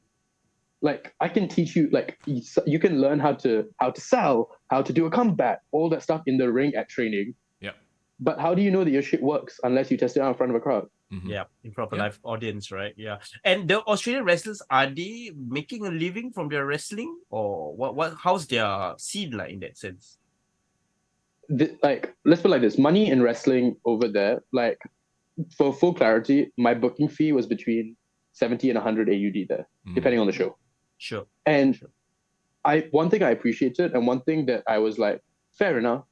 C: Like I can teach you, like you can learn how to sell, how to do a comeback, all that stuff in the ring at training.
A: Yeah.
C: But how do you know that your shit works unless you test it out in front of a crowd?
B: Yeah, in front of a live audience, right? Yeah. And the Australian wrestlers, are they making a living from their wrestling, or what how's their scene like in that sense?
C: Like let's put it like this: money in wrestling over there, like for full clarity, my booking fee was between 70 and 100 AUD there, depending on the show.
B: Sure.
C: And one thing I appreciated, and one thing that I was like, fair enough,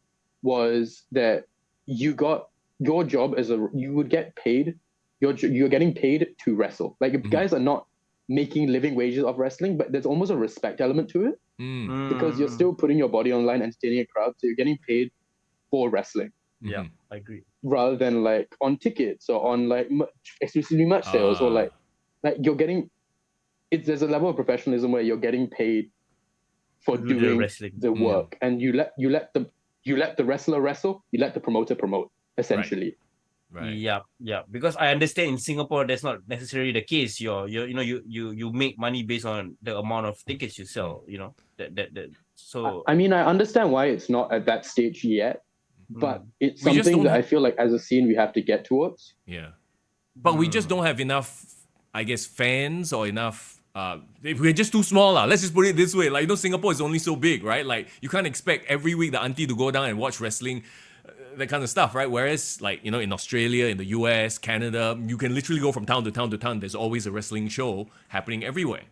C: was that you got your job you would get paid. You're getting paid to wrestle. Like guys are not making living wages of wrestling, but there's almost a respect element to it because you're still putting your body online, entertaining a crowd, so you're getting paid for wrestling.
B: Yeah, I agree.
C: Rather than like on tickets or on like exclusively merch sales or like you're getting there's a level of professionalism where you're getting paid for
B: Do the
C: doing
B: wrestling.
C: the work, and you let the wrestler wrestle, you let the promoter promote, essentially.
A: Right.
B: Yeah. Because I understand in Singapore that's not necessarily the case. You make money based on the amount of tickets you sell. You know that. So
C: I mean, I understand why it's not at that stage yet, but it's
A: We just
C: something
A: don't
C: that I feel like as a scene we have to get towards.
A: Yeah. But we just don't have enough, I guess, fans or enough. We're just too small. Let's just put it this way. Like, Singapore is only so big, right? Like, you can't expect every week the auntie to go down and watch wrestling, that kind of stuff, right? Whereas, like, in Australia, in the US, Canada, you can literally go from town to town to town. There's always a wrestling show happening everywhere.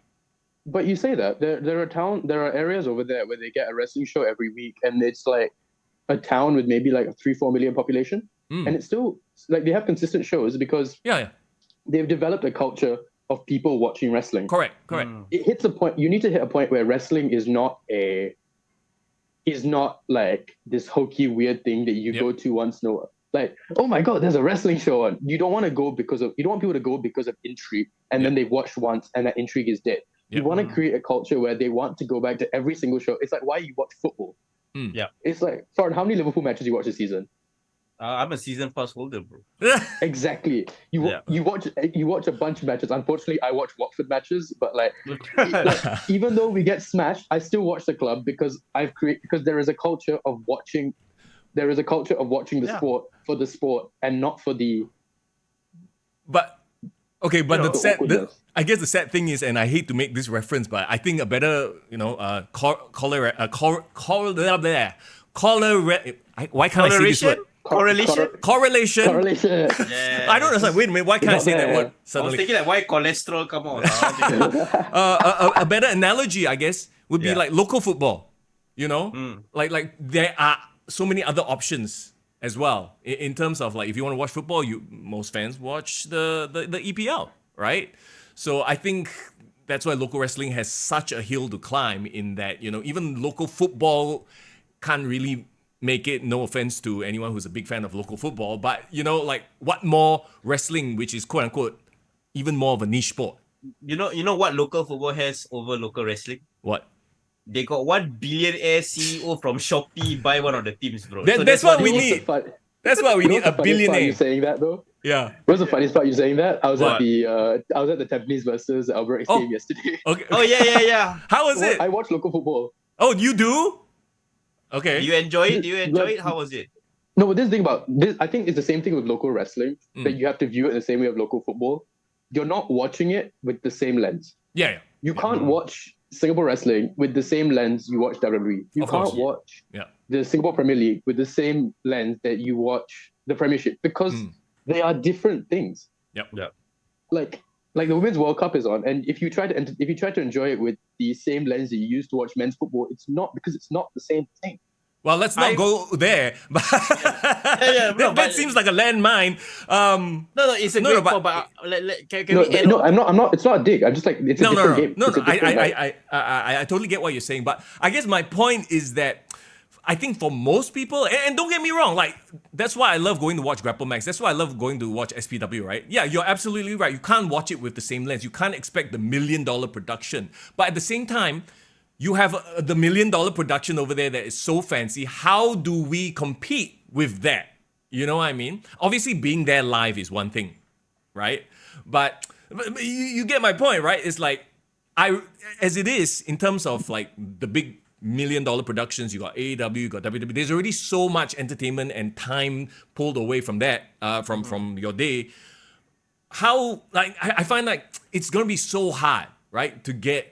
C: But you say that there are areas over there where they get a wrestling show every week, and it's like a town with maybe like a 3-4 million population, and it's still like they have consistent shows because they've developed a culture of people watching wrestling.
A: Correct.
C: It hits a point. You need to hit a point where wrestling is not like this hokey weird thing that you go to once in a while. Like, oh my god, there's a wrestling show on. You don't want people to go because of intrigue, and then they've watched once and that intrigue is dead. You want to create a culture where they want to go back to every single show. It's like why you watch football.
B: Yeah.
C: It's like, Farhan, how many Liverpool matches you watch this season?
B: I'm a season pass holder, bro.
C: Exactly. You watch a bunch of matches. Unfortunately, I watch Watford matches, but like even though we get smashed, I still watch the club because because there is a culture of watching. There is a culture of watching the sport for the sport and not for the.
A: But okay, but I guess the sad thing is, and I hate to make this reference, but I think a better, why can't I say this word? Correlation.
B: Yeah.
A: I don't understand. Wait a minute. Why can't I say that word
B: I was
A: suddenly?
B: thinking like why cholesterol come on.
A: A better analogy, I guess, would be like local football. Like there are so many other options as well in terms of like if you want to watch football, most fans watch the EPL, right? So I think that's why local wrestling has such a hill to climb in that even local football can't really make it. No offense to anyone who's a big fan of local football, but like what more wrestling, which is quote unquote even more of a niche sport.
B: You know what local football has over local wrestling?
A: What?
B: They got one billionaire CEO from Shopee buy one of the teams, bro.
A: That's what we need. That's why we need a billionaire.
C: You saying that though?
A: Yeah.
C: What's the funniest part you saying that? I was at the Tampines versus Albert game yesterday.
A: Okay.
B: Oh yeah.
A: How was it?
C: I watch local football.
A: Oh, you do? Okay.
B: Do you enjoy it? How was it?
C: No, but this thing about this, I think it's the same thing with local wrestling, that you have to view it the same way of local football. You're not watching it with the same lens.
A: Yeah.
C: You can't watch Singapore wrestling with the same lens you watch WWE. You can't watch the Singapore Premier League with the same lens that you watch the Premiership because they are different things.
A: Yep.
C: like the Women's World Cup is on, and if you try to enjoy it with the same lens that you use to watch men's football, it's not, because it's not the same thing.
A: Well, let's not go there. But that seems like a landmine.
B: No, it's a great point. But can we end
C: No,
B: on?
C: I'm not. It's not a dig. I'm just like, it's a different game.
A: No,
C: It's a
A: no.
C: different,
A: I totally get what you're saying, but I guess my point is that I think for most people, and don't get me wrong, like that's why I love going to watch Grapple Max. That's why I love going to watch SPW, right? Yeah, you're absolutely right. You can't watch it with the same lens. You can't expect the $1 million production, but at the same time, you have the $1 million production over there that is so fancy. How do we compete with that? You know what I mean? Obviously, being there live is one thing, right? But you get my point, right? It's like, as it is in terms of like the big $1 million productions, you got AEW, you got WWE. There's already so much entertainment and time pulled away from that, from your day. How, like, I find like it's gonna be so hard, right, to get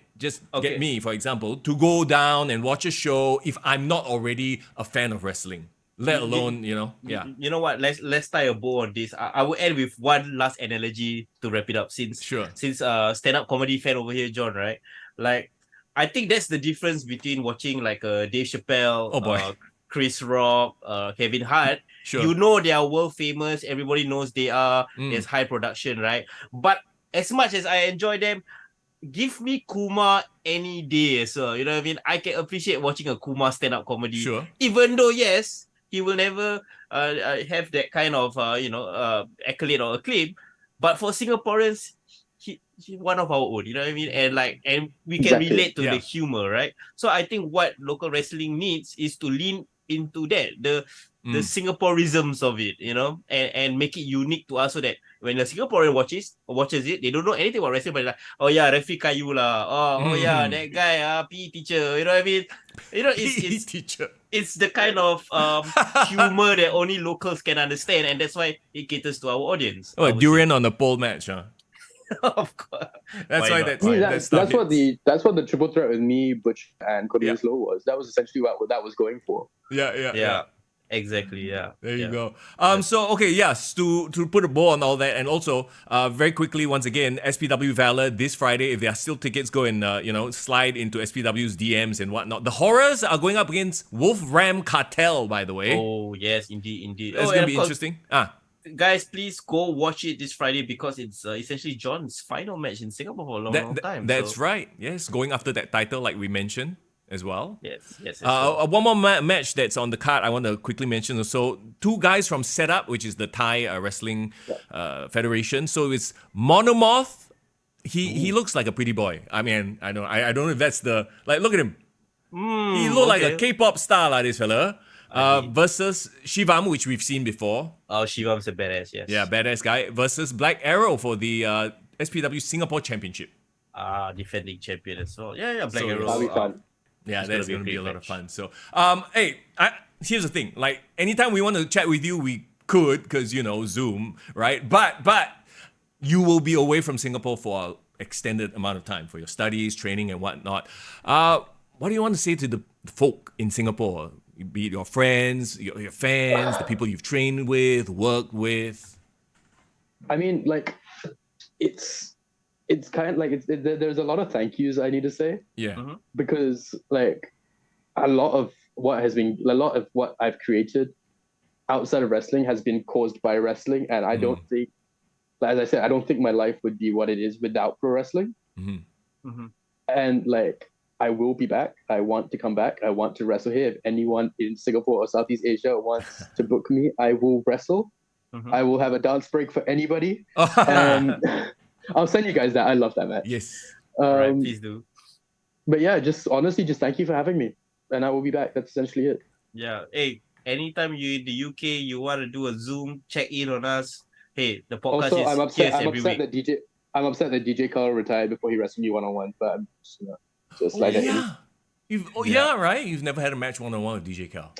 A: me, for example, to go down and watch a show if I'm not already a fan of wrestling, let alone, yeah.
B: You know what? Let's tie a bow on this. I will end with one last analogy to wrap it up. Since stand-up comedy fan over here, John, right? Like, I think that's the difference between watching like Dave Chappelle, Chris Rock, Kevin Hart.
A: Sure.
B: You know they are world famous. Everybody knows they are. There's high production, right? But as much as I enjoy them, give me Kumar any day as well. You know what I mean? I can appreciate watching a Kumar stand-up comedy.
A: Sure.
B: Even though, yes, he will never have that kind of, accolade or acclaim. But for Singaporeans, he's one of our own, you know what I mean? And we can relate to the humor, right? So I think what local wrestling needs is to lean into that, the Singaporeisms of it, and make it unique to us, so that when a Singaporean watches it, they don't know anything about wrestling, but they're like, oh yeah, Refi Kayu lah, oh yeah, that guy, PE teacher, you know what I mean? It's
A: teacher.
B: It's the kind of humor that only locals can understand, and that's why it caters to our audience.
A: Oh, durian on the pole match, huh?
B: Of course.
A: That's why
C: that's what the triple threat with me, Butch, and Cornelius Lowe was. That was essentially what that was going for.
B: Yeah. Exactly. Yeah.
A: There you go. So okay, yes. To put a bow on all that, and also very quickly, once again, SPW Valour this Friday. If there are still tickets, go and slide into SPW's DMs and whatnot. The Horrors are going up against Wolf Ram Cartel, by the way.
B: Oh yes, indeed.
A: It's gonna be interesting.
B: Guys, please go watch it this Friday, because it's essentially John's final match in Singapore for a long time.
A: That's right. Yes, going after that title, like we mentioned as well.
B: Yes.
A: One more match that's on the card I want to quickly mention. So, two guys from Setup, which is the Thai wrestling federation. So it's Monomoth. He looks like a pretty boy. I mean, I don't know if that's the, like, look at him. He look like a K-pop star, like this fella. Versus Shivam, which we've seen before.
B: Oh, Shivam's a badass, yes.
A: Yeah, badass guy. Versus Black Arrow for the SPW Singapore Championship.
B: Defending champion as well. Yeah, Black Arrow.
C: That'll be fun.
A: Yeah, that's going to be a lot of fun. So, hey, here's the thing. Like, anytime we want to chat with you, we could, because, Zoom, right? But you will be away from Singapore for an extended amount of time for your studies, training, and whatnot. What do you want to say to the folk in Singapore? Be it your friends, your fans, the people you've trained with, worked with?
C: I mean, like, it's kind of like there's a lot of thank yous I need to say.
A: Yeah.
B: Mm-hmm.
C: Because like a lot of what I've created outside of wrestling has been caused by wrestling, and I don't think, as I said, I don't think my life would be what it is without pro wrestling. And like, I will be back. I want to come back. I want to wrestle here. If anyone in Singapore or Southeast Asia wants to book me, I will wrestle. I will have a dance break for anybody. And I'll send you guys that. I love that match.
A: Yes.
B: Right, please do.
C: But yeah, just honestly, just thank you for having me. And I will be back. That's essentially it.
B: Yeah. Hey, anytime you're in the UK, you want to do a Zoom, check in on us. Hey, the podcast
C: also,
B: is every week.
C: I'm upset that DJ Carlo retired before he wrestled me one-on-one, but I'm just like
A: yeah. Yeah, right. You've never had a match one-on-one with DJ Cal.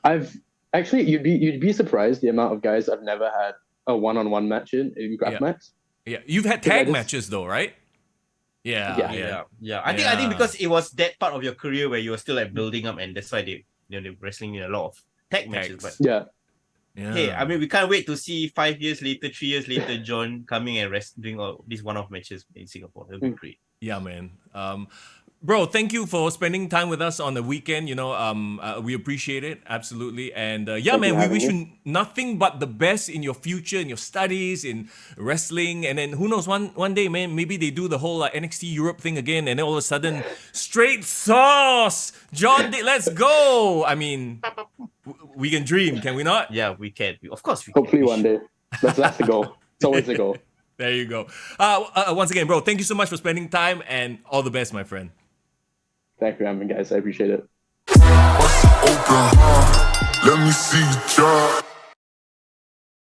C: I've actually, you'd be surprised the amount of guys I've never had a one-on-one match in Grapmax.
A: Yeah, you've had tag matches though, right? Yeah.
B: I think because it was that part of your career where you were still like building up, and that's why they're wrestling in a lot of tag matches. But
C: yeah.
A: Yeah.
B: Hey, I mean, we can't wait to see 5 years later, 3 years later, John coming and doing all these one-off matches in Singapore. That'll be great.
A: Yeah, man. Bro, thank you for spending time with us on the weekend. We appreciate it absolutely. And yeah,
C: Thank you
A: man, we
C: for
A: wish
C: having
A: you nothing but the best in your future, in your studies, in wrestling. And then who knows, one day, man, maybe they do the whole NXT Europe thing again, and then all of a sudden, straight sauce, let's go. I mean, we can dream, can we not?
B: Yeah, we can. Of course, we can.
C: Hopefully
B: We
C: one day. That's the goal. It's always the goal.
A: There you go. Once again, bro, thank you so much for spending time, and all the best, my friend.
C: Thank you for having me, guys. I appreciate it.
D: Bust it open, let me see you drop.